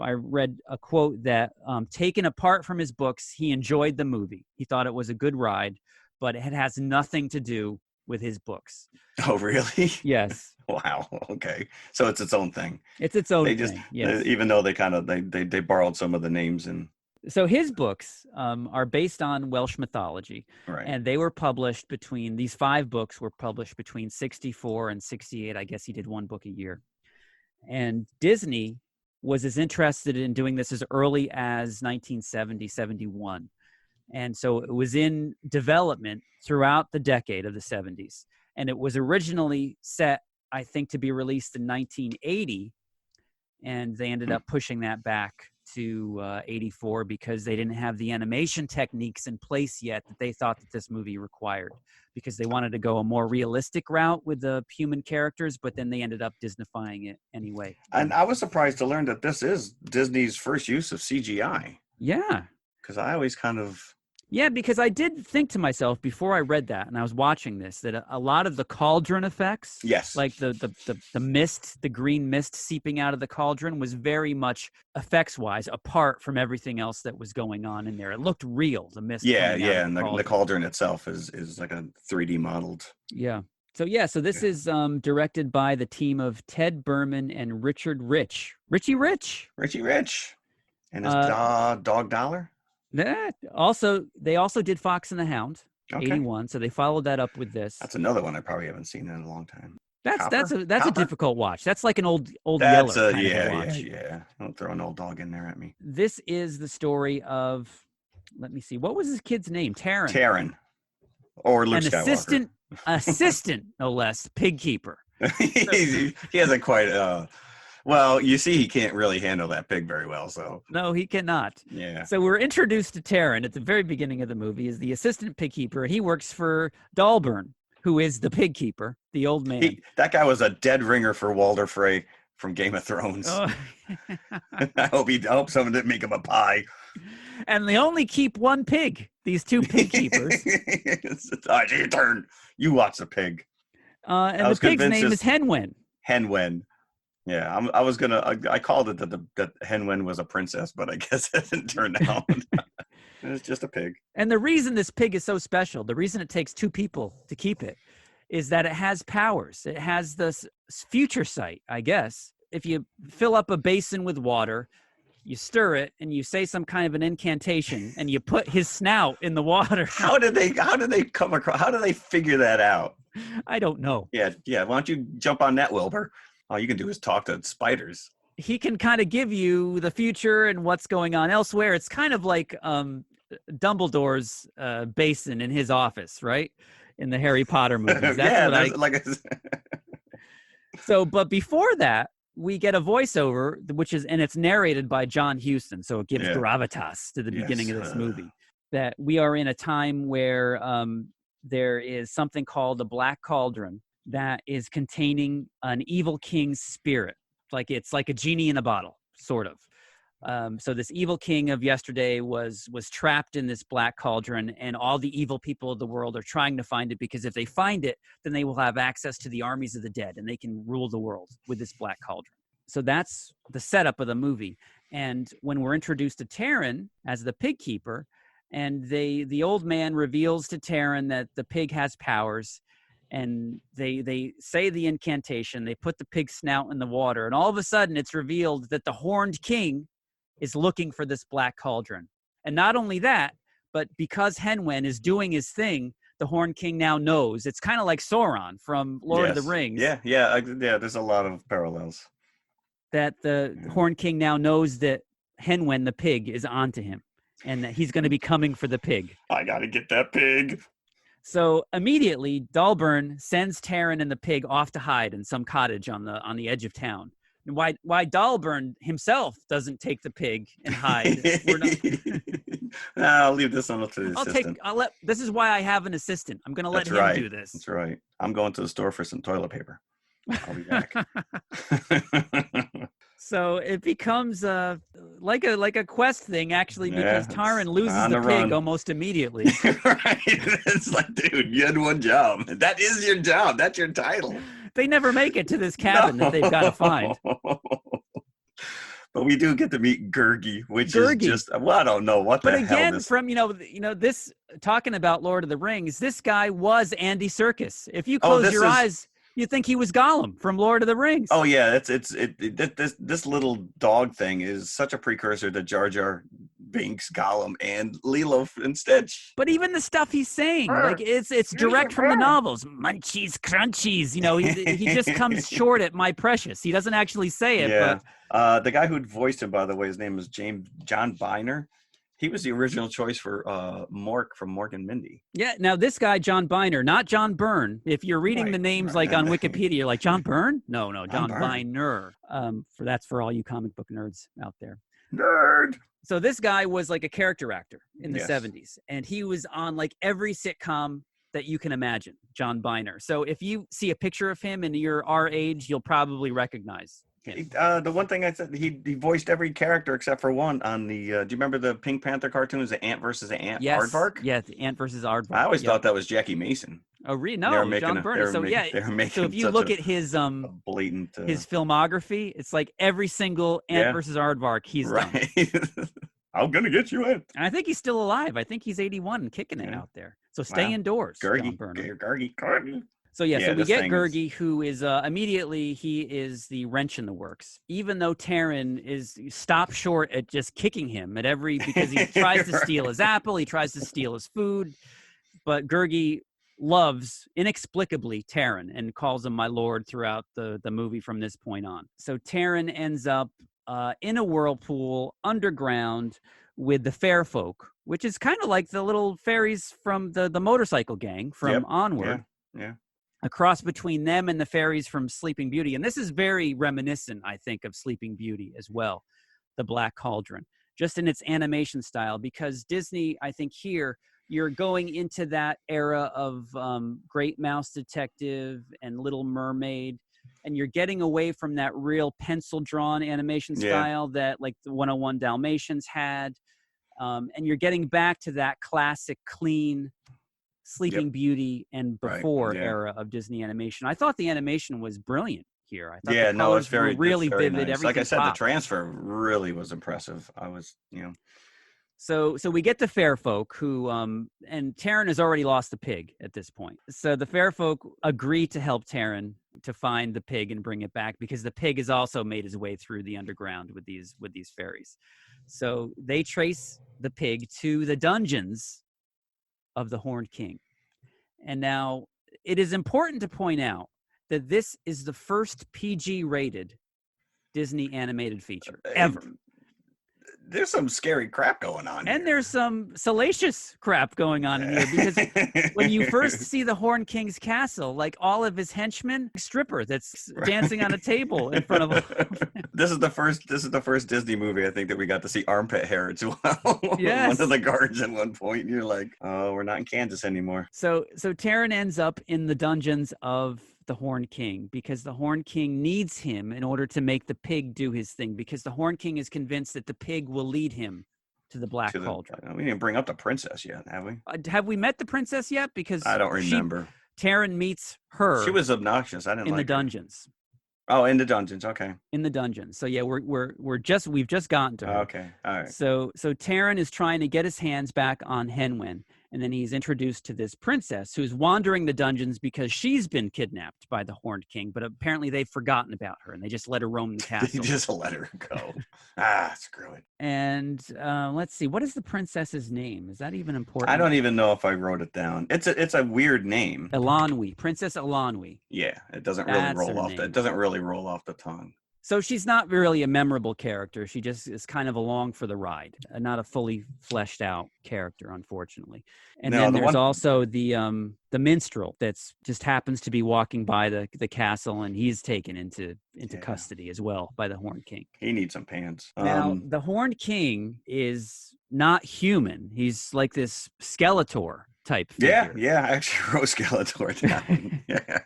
I read a quote that taken apart from his books, he enjoyed the movie. He thought it was a good ride, but it has nothing to do with his books. Oh, really? Yes. Wow. Okay. So it's its own thing. It's its own They just, thing. Yes. even though they kind of they borrowed some of the names and So his books are based on Welsh mythology, right. and they were published these 5 books were published between 64 and 68. I guess he did 1 book a year. And Disney was as interested in doing this as early as 1970, 71. And so it was in development throughout the decade of the 70s. And it was originally set, I think, to be released in 1980. And they ended up pushing that back to 84 because they didn't have the animation techniques in place yet that they thought that this movie required, because they wanted to go a more realistic route with the human characters, but then they ended up Disneyfying it anyway. And I was surprised to learn that this is Disney's first use of CGI. Yeah. Because I always kind of... Yeah, because I did think to myself before I read that, and I was watching this, that a lot of the cauldron effects, Yes. like the mist, the green mist seeping out of the cauldron, was very much effects-wise apart from everything else that was going on in there. It looked real, the mist. Yeah, coming out yeah, of and the cauldron itself is like a 3D modeled. Yeah. So this is directed by the team of Ted Berman and Richard Rich. Richie Rich. And his dog Dollar. They also did Fox and the Hound, 81. So they followed that up with this. That's another one I probably haven't seen in a long time. That's a difficult watch. That's like an old That's Yeller a kind of a watch. yeah. Don't throw an old dog in there at me. This is the story of, let me see, what was his kid's name? Taran. Or Luke An Skywalker. assistant, no less, pig keeper. he hasn't quite. Well, you see, he can't really handle that pig very well. So No, he cannot. yeah. So we're introduced to Taran at the very beginning of the movie as the assistant pig keeper. He works for Dalburn, who is the pig keeper, the old man. That guy was a dead ringer for Walder Frey from Game of Thrones. Oh. I hope someone didn't make him a pie. And they only keep 1 pig, these 2 pig keepers. All right, your turn. You watch the pig. And the pig's name is Henwen. Henwen. Yeah, I called it that Henwen was a princess, but I guess it didn't turn out. It's just a pig. And the reason this pig is so special, the reason it takes 2 people to keep it, is that it has powers. It has this future sight, I guess. If you fill up a basin with water, you stir it, and you say some kind of an incantation, and you put his snout in the water. How did they come across? How do they figure that out? I don't know. Yeah. Why don't you jump on that, Wilbur? All you can do is talk to spiders. He can kind of give you the future and what's going on elsewhere. It's kind of like Dumbledore's basin in his office, right? In the Harry Potter movies. So, but before that, we get a voiceover, and it's narrated by John Huston. So it gives gravitas to the beginning of this movie. That we are in a time where there is something called the Black Cauldron that is containing an evil king's spirit. It's like a genie in a bottle, sort of. So this evil king of yesterday was trapped in this Black Cauldron, and all the evil people of the world are trying to find it, because if they find it, then they will have access to the armies of the dead, and they can rule the world with this Black Cauldron. So that's the setup of the movie. And when we're introduced to Taran as the pig keeper, and the old man reveals to Taran that the pig has powers, and they say the incantation, they put the pig's snout in the water, and all of a sudden it's revealed that the Horned King is looking for this Black Cauldron. And not only that, but because Henwen is doing his thing, the Horned King now knows. It's kind of like Sauron from Lord of the Rings. Yeah, there's a lot of parallels. That the Horned King now knows that Henwen, the pig, is onto him, and that he's going to be coming for the pig. I got to get that pig. So immediately, Dalburn sends Taran and the pig off to hide in some cottage on the edge of town. And why Dalburn himself doesn't take the pig and hide? I'll leave this on to the assistant. This is why I have an assistant. I'm going to let him do this. That's right. I'm going to the store for some toilet paper. I'll be back. So it becomes like a quest thing, actually, because Taran loses the pig run. almost immediately. Right. It's like, dude, you had one job. That is your job. That's your title. They never make it to this cabin that they've got to find. But we do get to meet Gurgi, which Gurgi. is just, well, I don't know what But the hell again, this. from this talking about Lord of the Rings, this guy was Andy Serkis. If you Oh, close this your is- eyes, you think he was Gollum from Lord of the Rings. Oh yeah, this little dog thing is such a precursor to Jar Jar Binks, Gollum, and Lilo and Stitch. But even the stuff he's saying, like it's direct from the novels. Munchies, crunchies. He just comes short at my precious. He doesn't actually say it. Yeah. But The guy who voiced him, by the way, his name is John Byner. He was the original choice for Mork from Mork and Mindy. yeah, now this guy, John Byner, not John Byrne. If you're reading the names like on Wikipedia, you're like, John Byrne? No, John Byner. That's for all you comic book nerds out there. Nerd. So this guy was like a character actor in the Yes. 70s, and he was on like every sitcom that you can imagine, John Byner. So if you see a picture of him and you're our age, you'll probably recognize him. The one thing I said, he voiced every character except for one on the. Do you remember the Pink Panther cartoons, the Ant versus the Ant? Yes. Aardvark? Yeah, the Ant versus Aardvark. I always Yep. thought that was Jackie Mason. Oh, really? They were No, making John a- Byrne. they So were yeah, making- they were making so if you such look a- at his Blatant. his filmography, it's like every single Ant Yeah. versus Aardvark he's done. right. I'm gonna get you in. And I think he's still alive. I think he's 81 and kicking it Yeah. out there. So stay Wow. indoors, John Gurgi. Byrne. Gurgi. So yeah, Yeah, so we this get thing Gurgi, who is immediately he is the wrench in the works. Even though Taran is stopped short at just kicking him at every because he tries to steal his apple, he tries to steal his food, but Gurgi loves inexplicably Taran and calls him my lord throughout the movie from this point on. So Taran ends up in a whirlpool underground with the fair folk, which is kind of like the little fairies from the motorcycle gang from Yep. Onward. Yeah. A cross between them and the fairies from Sleeping Beauty. And this is very reminiscent, I think, of Sleeping Beauty as well, the Black Cauldron, just in its animation style, because Disney, I think here, you're going into that era of Great Mouse Detective and Little Mermaid, and you're getting away from that real pencil-drawn animation Yeah. style that like the 101 Dalmatians had, and you're getting back to that classic, clean Sleeping Beauty and Right, before yeah. era of Disney animation. I thought the animation was brilliant here. I thought Yeah, the no, colors it's very were really it's very vivid. nice. Everything Like I said, popped. the transfer really was impressive. I was, So we get the fair folk who and Taran has already lost the pig at this point. So the fair folk agree to help Taran to find the pig and bring it back because the pig has also made his way through the underground with these fairies. So they trace the pig to the dungeons of the Horned King. And now it is important to point out that this is the first PG-rated Disney animated feature ever. There's some scary crap going on. And there's some salacious crap going on in here because when you first see the Horned King's castle, like all of his henchmen, stripper that's dancing on a table in front of This is the first Disney movie I think that we got to see armpit hair as well. Yes. One of the guards at one point, and you're like, oh, we're not in Kansas anymore. So Taran ends up in the dungeons of the Horned King because the Horned King needs him in order to make the pig do his thing because the Horned King is convinced that the pig will lead him to the Black Cauldron. We didn't bring up the princess yet, have we? Have we met the princess yet? Because I don't remember. Taran meets her. She was obnoxious. I didn't in like the her. dungeons. Oh, in the dungeons. Okay. In the dungeons. So yeah, we've just gotten to her. Okay. All right. So Taran is trying to get his hands back on Henwen, and then he's introduced to this princess who's wandering the dungeons because she's been kidnapped by the Horned King, but apparently they've forgotten about her and they just let her roam the They castle. just let her go. Screw it. And let's see, what is the princess's name? Is that even important? I don't even know if I wrote it down. It's a weird name. Elanwi, Princess Elanwi. Yeah, it doesn't really That's her roll off. name. It doesn't really roll off the tongue. So she's not really a memorable character. She just is kind of along for the ride, not a fully fleshed out character, unfortunately. And No, then the there's one- also the minstrel that's just happens to be walking by the castle, and he's taken into Yeah. custody as well by the Horned King. He needs some pants. Now, the Horned King is not human. He's like this Skeletor type figure. Yeah, I actually wrote Skeletor down. Yeah.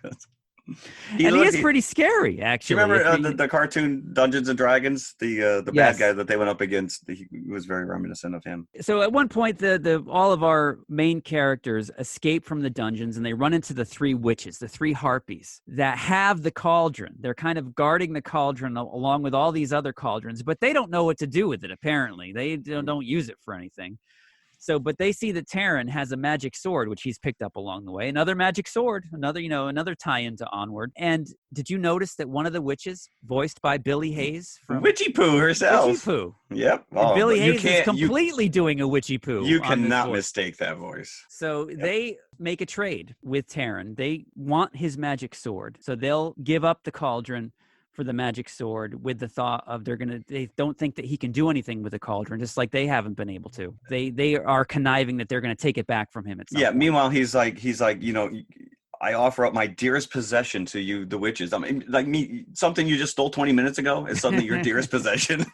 He is pretty scary, Do actually. you remember the cartoon Dungeons and Dragons? The Yes. bad guy that they went up against. He was very reminiscent of him. So at one point, all of our main characters escape from the dungeons, and they run into the three witches, the three harpies that have the cauldron. They're kind of guarding the cauldron along with all these other cauldrons, but they don't know what to do with it. Apparently, they don't use it for anything. So, but they see that Taran has a magic sword, which he's picked up along the way. Another magic sword, another tie-in to Onward. And did you notice that one of the witches, voiced by Billy Hayes from Witchy Poo herself. Witchy Poo. Yep. And Billy Hayes is completely doing a Witchy Poo. You cannot mistake that voice. So they make a trade with Taran. They want his magic sword, so they'll give up the cauldron for the magic sword with the thought of they don't think that he can do anything with the cauldron, just like they haven't been able to. They are conniving that they're going to take it back from him at some point. Meanwhile, he's like, I offer up my dearest possession to you, the witches. I mean, like something you just stole 20 minutes ago is suddenly your dearest possession.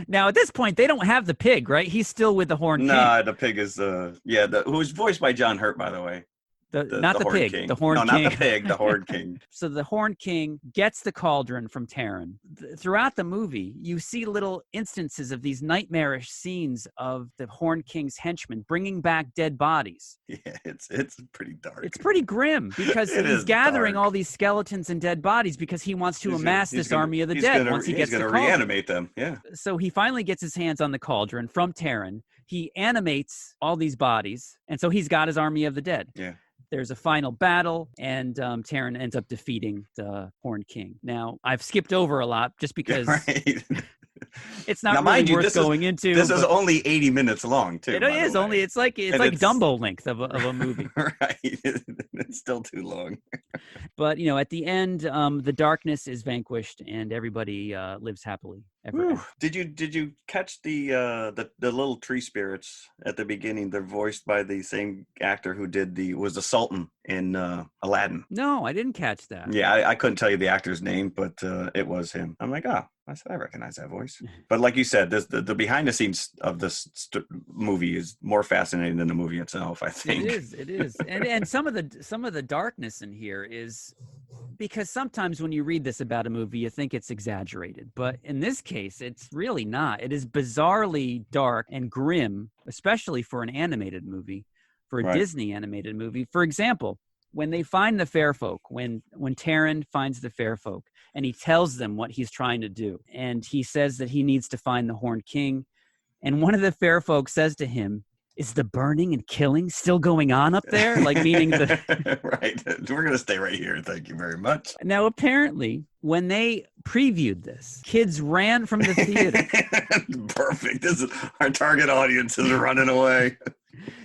Now, at this point, they don't have the pig, right? He's still with the Horned King. Nah, the pig is, who's voiced by John Hurt, by the way. Not the pig, King. the Horned King. No, not the pig, the Horned King. So the Horned King gets the cauldron from Taran. Throughout the movie, you see little instances of these nightmarish scenes of the Horned King's henchmen bringing back dead bodies. Yeah, it's pretty dark. It's pretty grim because he's gathering all these skeletons and dead bodies because he wants to amass this army of the dead once he gets the cauldron. He's going to reanimate them, yeah. So he finally gets his hands on the cauldron from Taran. He animates all these bodies, and so he's got his army of the dead. Yeah. There's a final battle, and Taran ends up defeating the Horned King. Now, I've skipped over a lot just because it's not really worth going into. This is only 80 minutes long, too. It is only. It's like Dumbo length of a movie. Right. It's still too long. But at the end, the darkness is vanquished, and everybody lives happily ever after. Did you catch the little tree spirits at the beginning? They're voiced by the same actor who was the Sultan in Aladdin. No, I didn't catch that. Yeah, I couldn't tell you the actor's name, but it was him. I'm like, I said I recognize that voice. But like you said, the behind the scenes of this movie is more fascinating than the movie itself, I think. It is, and some of the darkness in here is because sometimes when you read this about a movie, you think it's exaggerated, but in this case, it's really not. It is bizarrely dark and grim, especially for an animated movie, for a Disney animated movie. For example, when they find the fair folk, when Taran finds the fair folk, and he tells them what he's trying to do, and he says that he needs to find the Horned King, and one of the fair folk says to him, "Is the burning and killing still going on up there?" Like meaning the right. We're gonna stay right here. Thank you very much. Now, apparently, when they previewed this, kids ran from the theater. Perfect. This is our target audience is running away.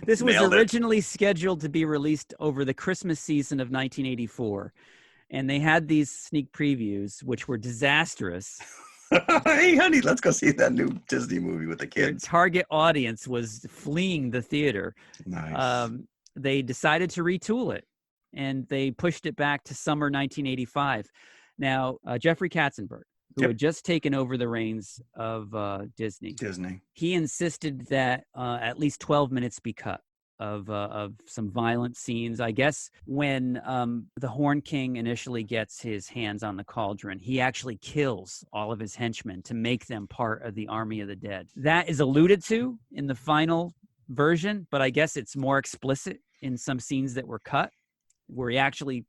This was originally scheduled to be released over the Christmas season of 1984. And they had these sneak previews, which were disastrous. Hey, honey, let's go see that new Disney movie with the kids. Their target audience was fleeing the theater. Nice. They decided to retool it, and they pushed it back to summer 1985. Now, Jeffrey Katzenberg, who had just taken over the reins of Disney, he insisted that at least 12 minutes be cut of some violent scenes. I guess when the Horned King initially gets his hands on the cauldron, he actually kills all of his henchmen to make them part of the army of the dead. That is alluded to in the final version, but I guess it's more explicit in some scenes that were cut, where he actually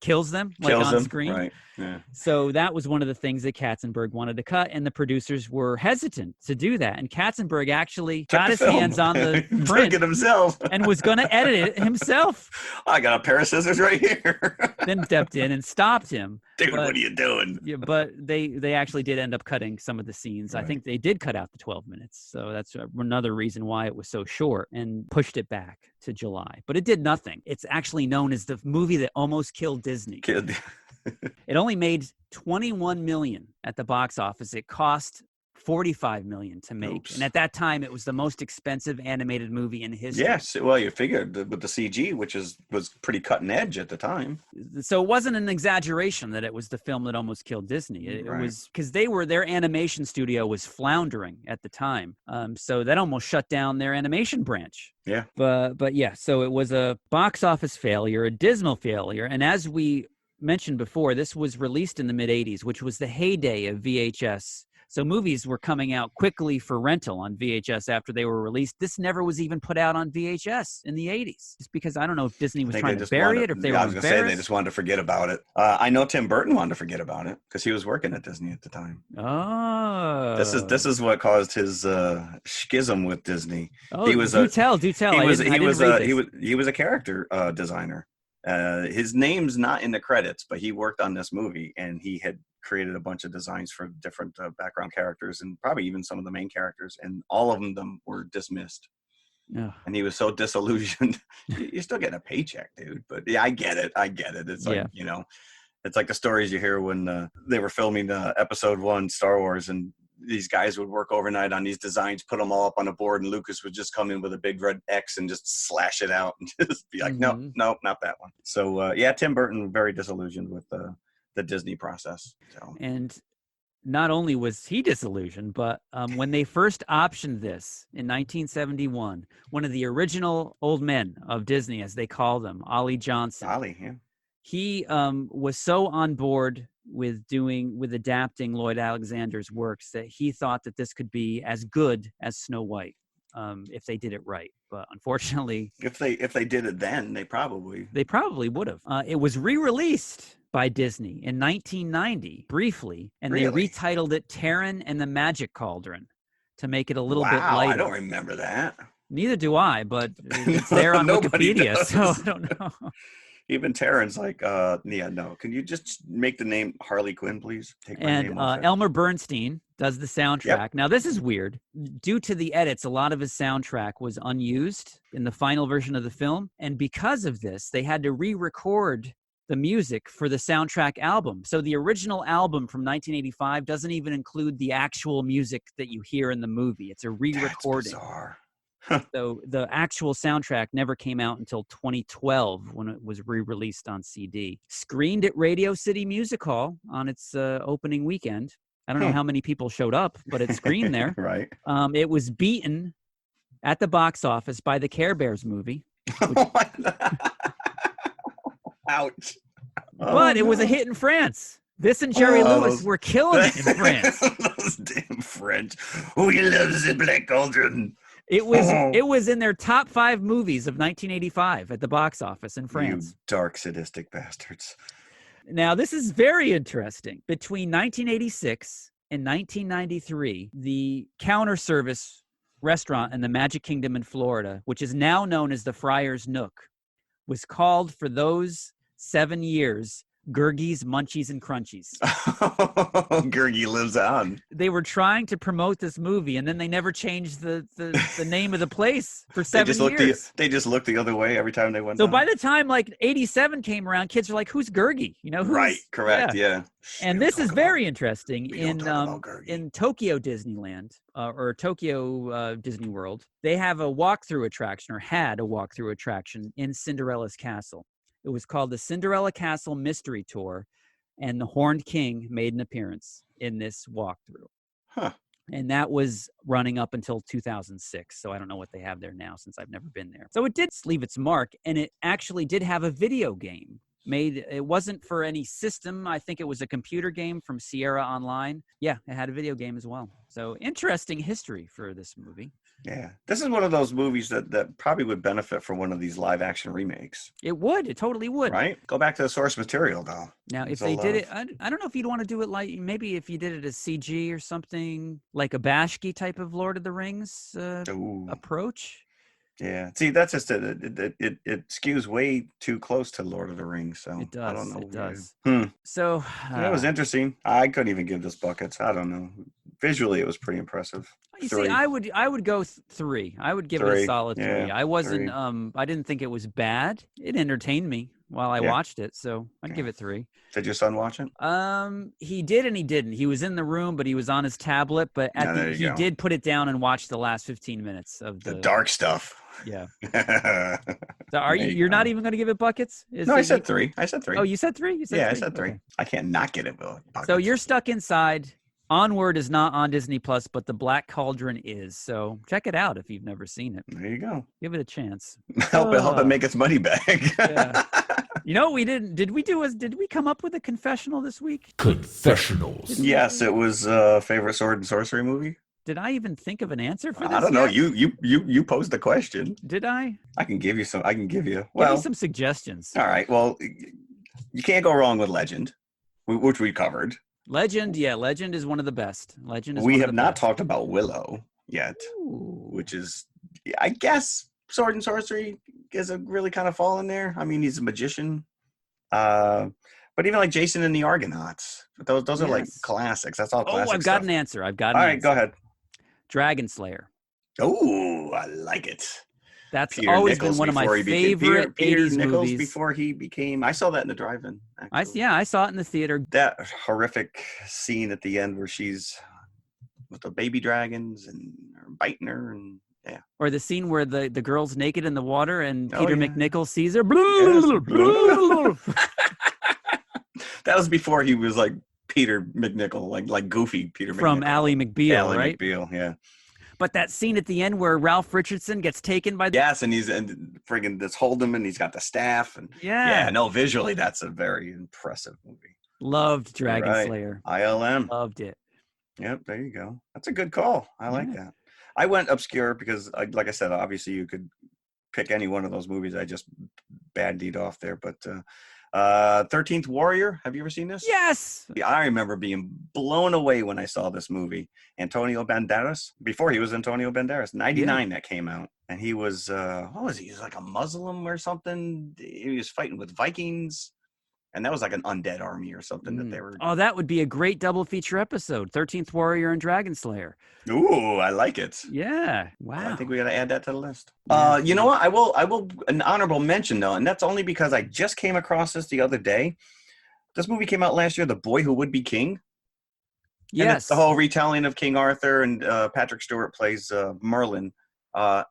kills them on screen. Right. Yeah. So that was one of the things that Katzenberg wanted to cut, and the producers were hesitant to do that. And Katzenberg actually got his hands on the print himself and was going to edit it himself. I got a pair of scissors right here. Then stepped in and stopped him. Dude, what are you doing? Yeah, but they actually did end up cutting some of the scenes. Right. I think they did cut out the 12 minutes. So that's another reason why it was so short, and pushed it back to July. But it did nothing. It's actually known as the movie that almost killed Disney. It only made $21 million at the box office. It cost $45 million to make. Oops. And at that time, it was the most expensive animated movie in history. Yes, well, you figured with the CG, which was pretty cutting edge at the time. So it wasn't an exaggeration that it was the film that almost killed Disney. It was because their animation studio was floundering at the time. So that almost shut down their animation branch. Yeah. But yeah, so it was a box office failure, a dismal failure. And as we mentioned before, this was released in the mid-'80s, which was the heyday of VHS. So movies were coming out quickly for rental on VHS after they were released. This never was even put out on VHS in the 80s. Just because I don't know if Disney was trying to bury it or if they were I was embarrassed. going to say they just wanted to forget about it. I know Tim Burton wanted to forget about it because he was working at Disney at the time. Oh. This is what caused his schism with Disney. Oh, He was do tell. He was a character designer. His name's not in the credits, but he worked on this movie, and he had created a bunch of designs for different background characters and probably even some of the main characters, and all of them were dismissed. Yeah. And he was so disillusioned. You're still getting a paycheck, dude. But yeah, I get it. It's like, it's like the stories you hear when they were filming episode 1 Star Wars, and these guys would work overnight on these designs, put them all up on a board, and Lucas would just come in with a big red X and just slash it out and just be like, no, not that one. So Tim Burton, very disillusioned with the Disney process. So. And not only was he disillusioned, but when they first optioned this in 1971, one of the original old men of Disney, as they call them, Ollie Johnson. Ollie, yeah. He was so on board with adapting Lloyd Alexander's works that he thought that this could be as good as Snow White if they did it right. But unfortunately, if they did it then, they probably would have. It was re-released by Disney in 1990 briefly, and they retitled it Taran and the Magic Cauldron to make it a little bit lighter. I don't remember that. Neither do I, but it's there on Wikipedia, so I don't know. Even Taran's like, no. Can you just make the name Harley Quinn, please? Take my name off it. Elmer Bernstein does the soundtrack. Yep. Now, this is weird. Due to the edits, a lot of his soundtrack was unused in the final version of the film. And because of this, they had to re-record the music for the soundtrack album. So the original album from 1985 doesn't even include the actual music that you hear in the movie. It's a re-recording. That's bizarre. So the actual soundtrack never came out until 2012 when it was re-released on CD. Screened at Radio City Music Hall on its opening weekend. I don't know how many people showed up, but it screened there. Right. It was beaten at the box office by the Care Bears movie. Ouch. But it was a hit in France. This and Jerry Lewis were killing it in France. Those damn French. We love the Black Cauldron. It was in their top 5 movies of 1985 at the box office in France. You dark, sadistic bastards. Now, this is very interesting. Between 1986 and 1993, the counter service restaurant in the Magic Kingdom in Florida, which is now known as the Friar's Nook, was called for those 7 years Gurgi's Munchies and Crunchies. Gurgi lives on. They were trying to promote this movie, and then they never changed the name of the place for 7 years. They just looked the other way every time they went. So by the time like 87 came around, kids are like, "Who's Gurgi?" Right? Correct. Yeah. And this is very interesting in Tokyo Disneyland or Tokyo Disney World. They have a walkthrough attraction, or had a walkthrough attraction in Cinderella's castle. It was called the Cinderella Castle Mystery Tour, and the Horned King made an appearance in this walkthrough. Huh. And that was running up until 2006. So I don't know what they have there now since I've never been there. So it did leave its mark, and it actually did have a video game made. It wasn't for any system. I think it was a computer game from Sierra Online. Yeah, it had a video game as well. So interesting history for this movie. Yeah, this is one of those movies that probably would benefit from one of these live action remakes. It would. It totally would. Right? Go back to the source material, though. Now, if they did it, I don't know if you'd want to do it like, maybe if you did it as CG or something, like a Bashki type of Lord of the Rings approach. Yeah. See, that's just it skews way too close to Lord of the Rings. So it does. I don't know. It does. So that was interesting. I couldn't even give this buckets. I don't know. Visually, it was pretty impressive. You see, I would go 3. I would give it a solid 3. Yeah, I wasn't. 3. I didn't think it was bad. It entertained me while I watched it, so I'd give it 3. Did your son watch it? He did and he didn't. He was in the room, but he was on his tablet. But he did put it down and watch the last 15 minutes of the dark stuff. Yeah. So you're not even going to give it buckets? No, I said 3. I said 3. Oh, you said 3? I said 3. Okay. I can't not get it, Bill. So you're stuck inside. Onward is not on Disney Plus, but the Black Cauldron is. So check it out if you've never seen it. There you go. Give it a chance. Help it make its money back. Yeah. You know, we didn't. Did we come up with a confessional this week? Confessionals. Yes, it was favorite sword and sorcery movie. Did I even think of an answer for this? I don't know. yet? You posed the question. Did I? I can give you some. Give me Well, some suggestions. all right. Well, you can't go wrong with Legend, which we covered. Legend, Legend is one of the best. Legend is We one have of the not best. talked about Willow yet, Ooh. which is, I guess, sword and sorcery is a really kind of fall in there. I mean, he's a magician. But even like Jason and the Argonauts, those are like Yes. classics. That's all Oh, classic I've got stuff. an answer. I've got an All right, answer. go ahead. Dragon Slayer. Oh, I like it. That's Peter always Nichols been one of my before he became- favorite Peter 80s Nichols movies. before he became. I saw that in the drive-in. Actually. I saw it in the theater. That horrific scene at the end where she's with the baby dragons and biting her, and yeah. Or the scene where the girl's naked in the water and Oh, Peter yeah. McNichol sees her. That was before he was like Peter McNichol, like goofy Peter From McNichol. Ally McBeal, Ally right? McBeal, yeah. But that scene at the end where Ralph Richardson gets taken by the... Yes, and he's friggin' this Hold'em, and he's got the staff, and Yeah. no, visually that's a very impressive movie. Loved Dragon Right. Slayer. ILM. Loved it. Yep, there you go. That's a good call. I like that. I went obscure because, like I said, obviously you could pick any one of those movies. I just bandied off there, but 13th Warrior. Have you ever seen this? Yes. I remember being blown away when I saw this movie. Antonio Banderas, before he was Antonio Banderas, 99 that came out. And he was, what was he? He was like a Muslim or something. He was fighting with Vikings. And that was like an undead army or something that they were. Oh, that would be a great double feature episode. 13th Warrior and Dragon Slayer. Ooh, I like it. Yeah. Wow. I think we got to add that to the list. Yeah. You know what? I will an honorable mention though, and that's only because I just came across this the other day. This movie came out last year, The Boy Who Would Be King. And it's Yes. the whole retelling of King Arthur, and Patrick Stewart plays Merlin.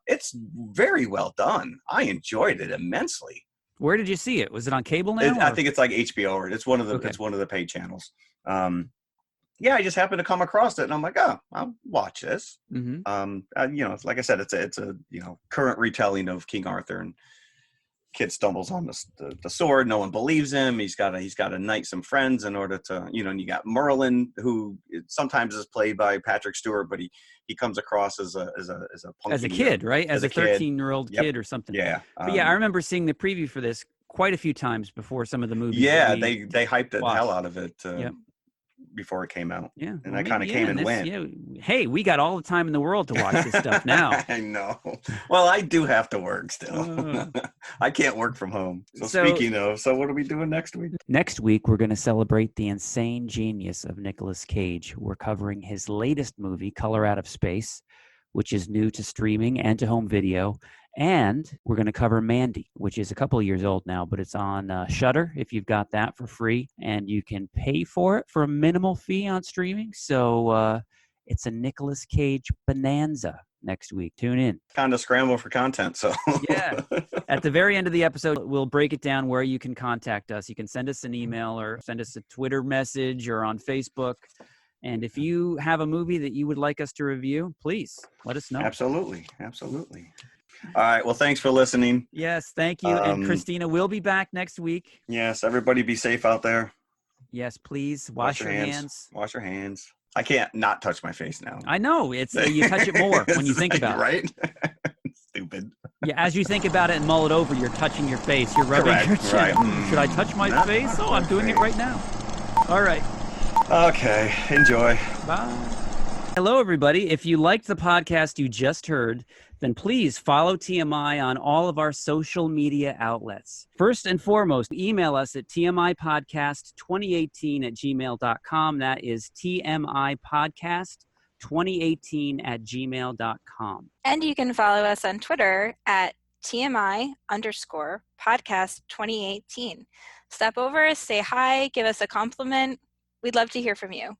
It's very well done. I enjoyed it immensely. Where did you see it? Was it on cable now? I think it's like HBO, or it's one of the it's one of the paid channels. Yeah, I just happened to come across it, and I'm like, oh, I'll watch this. Mm-hmm. Like I said, it's a current retelling of King Arthur, and kid stumbles on the sword. No one believes him. He's got to knight some friends in order to, and you got Merlin, who sometimes is played by Patrick Stewart, but he comes across as a punky, As a kid, right? As a kid. 13-year-old kid or something. Yeah. But I remember seeing the preview for this quite a few times before some of the movies. Yeah, they hyped the hell out of it before it came out. Yeah. And I kind of came and went. Yeah. Hey, we got all the time in the world to watch this stuff now. I know. Well, I do have to work still. I can't work from home. So speaking of, what are we doing next week? Next week, we're going to celebrate the insane genius of Nicolas Cage. We're covering his latest movie, Color Out of Space, which is new to streaming and to home video. And we're going to cover Mandy, which is a couple of years old now, but it's on Shudder if you've got that for free. And you can pay for it for a minimal fee on streaming. So it's a Nicolas Cage bonanza next week. Tune in. Kind of scramble for content. So yeah. At the very end of the episode, we'll break it down where you can contact us. You can send us an email or send us a Twitter message or on Facebook. And if you have a movie that you would like us to review, please let us know. Absolutely. All right. Well, thanks for listening. Yes, thank you. And Christina will be back next week. Yes, everybody be safe out there. Yes, please. Wash your hands. Wash your hands. I can't not touch my face now. I know. It's you touch it more when you think about it. Right? Stupid. Yeah, as you think about it and mull it over, you're touching your face. You're rubbing your chin. Right. Should I touch my Not face? touch Oh, my I'm doing it face. right now. All right. Okay. Enjoy. Bye. Hello, everybody. If you liked the podcast you just heard, then please follow TMI on all of our social media outlets. First and foremost, email us at tmipodcast2018@gmail.com. That is tmipodcast2018@gmail.com. And you can follow us on Twitter at TMI_podcast2018. Stop over, say hi, give us a compliment. We'd love to hear from you.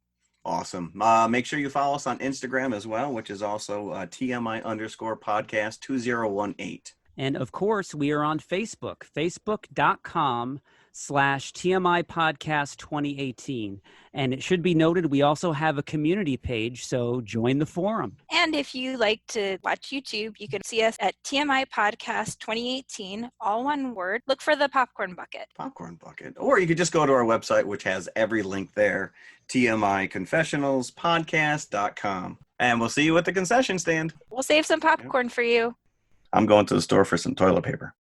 Awesome. Make sure you follow us on Instagram as well, which is also TMI_podcast2018. And of course, we are on Facebook, facebook.com/TMI TMI Podcast 2018. And it should be noted, we also have a community page, so join the forum. And if you like to watch YouTube, you can see us at TMI Podcast 2018, all one word. Look for the popcorn bucket. Popcorn bucket. Or you could just go to our website, which has every link there, tmiconfessionalspodcast.com. And we'll see you at the concession stand. We'll save some popcorn for you. I'm going to the store for some toilet paper.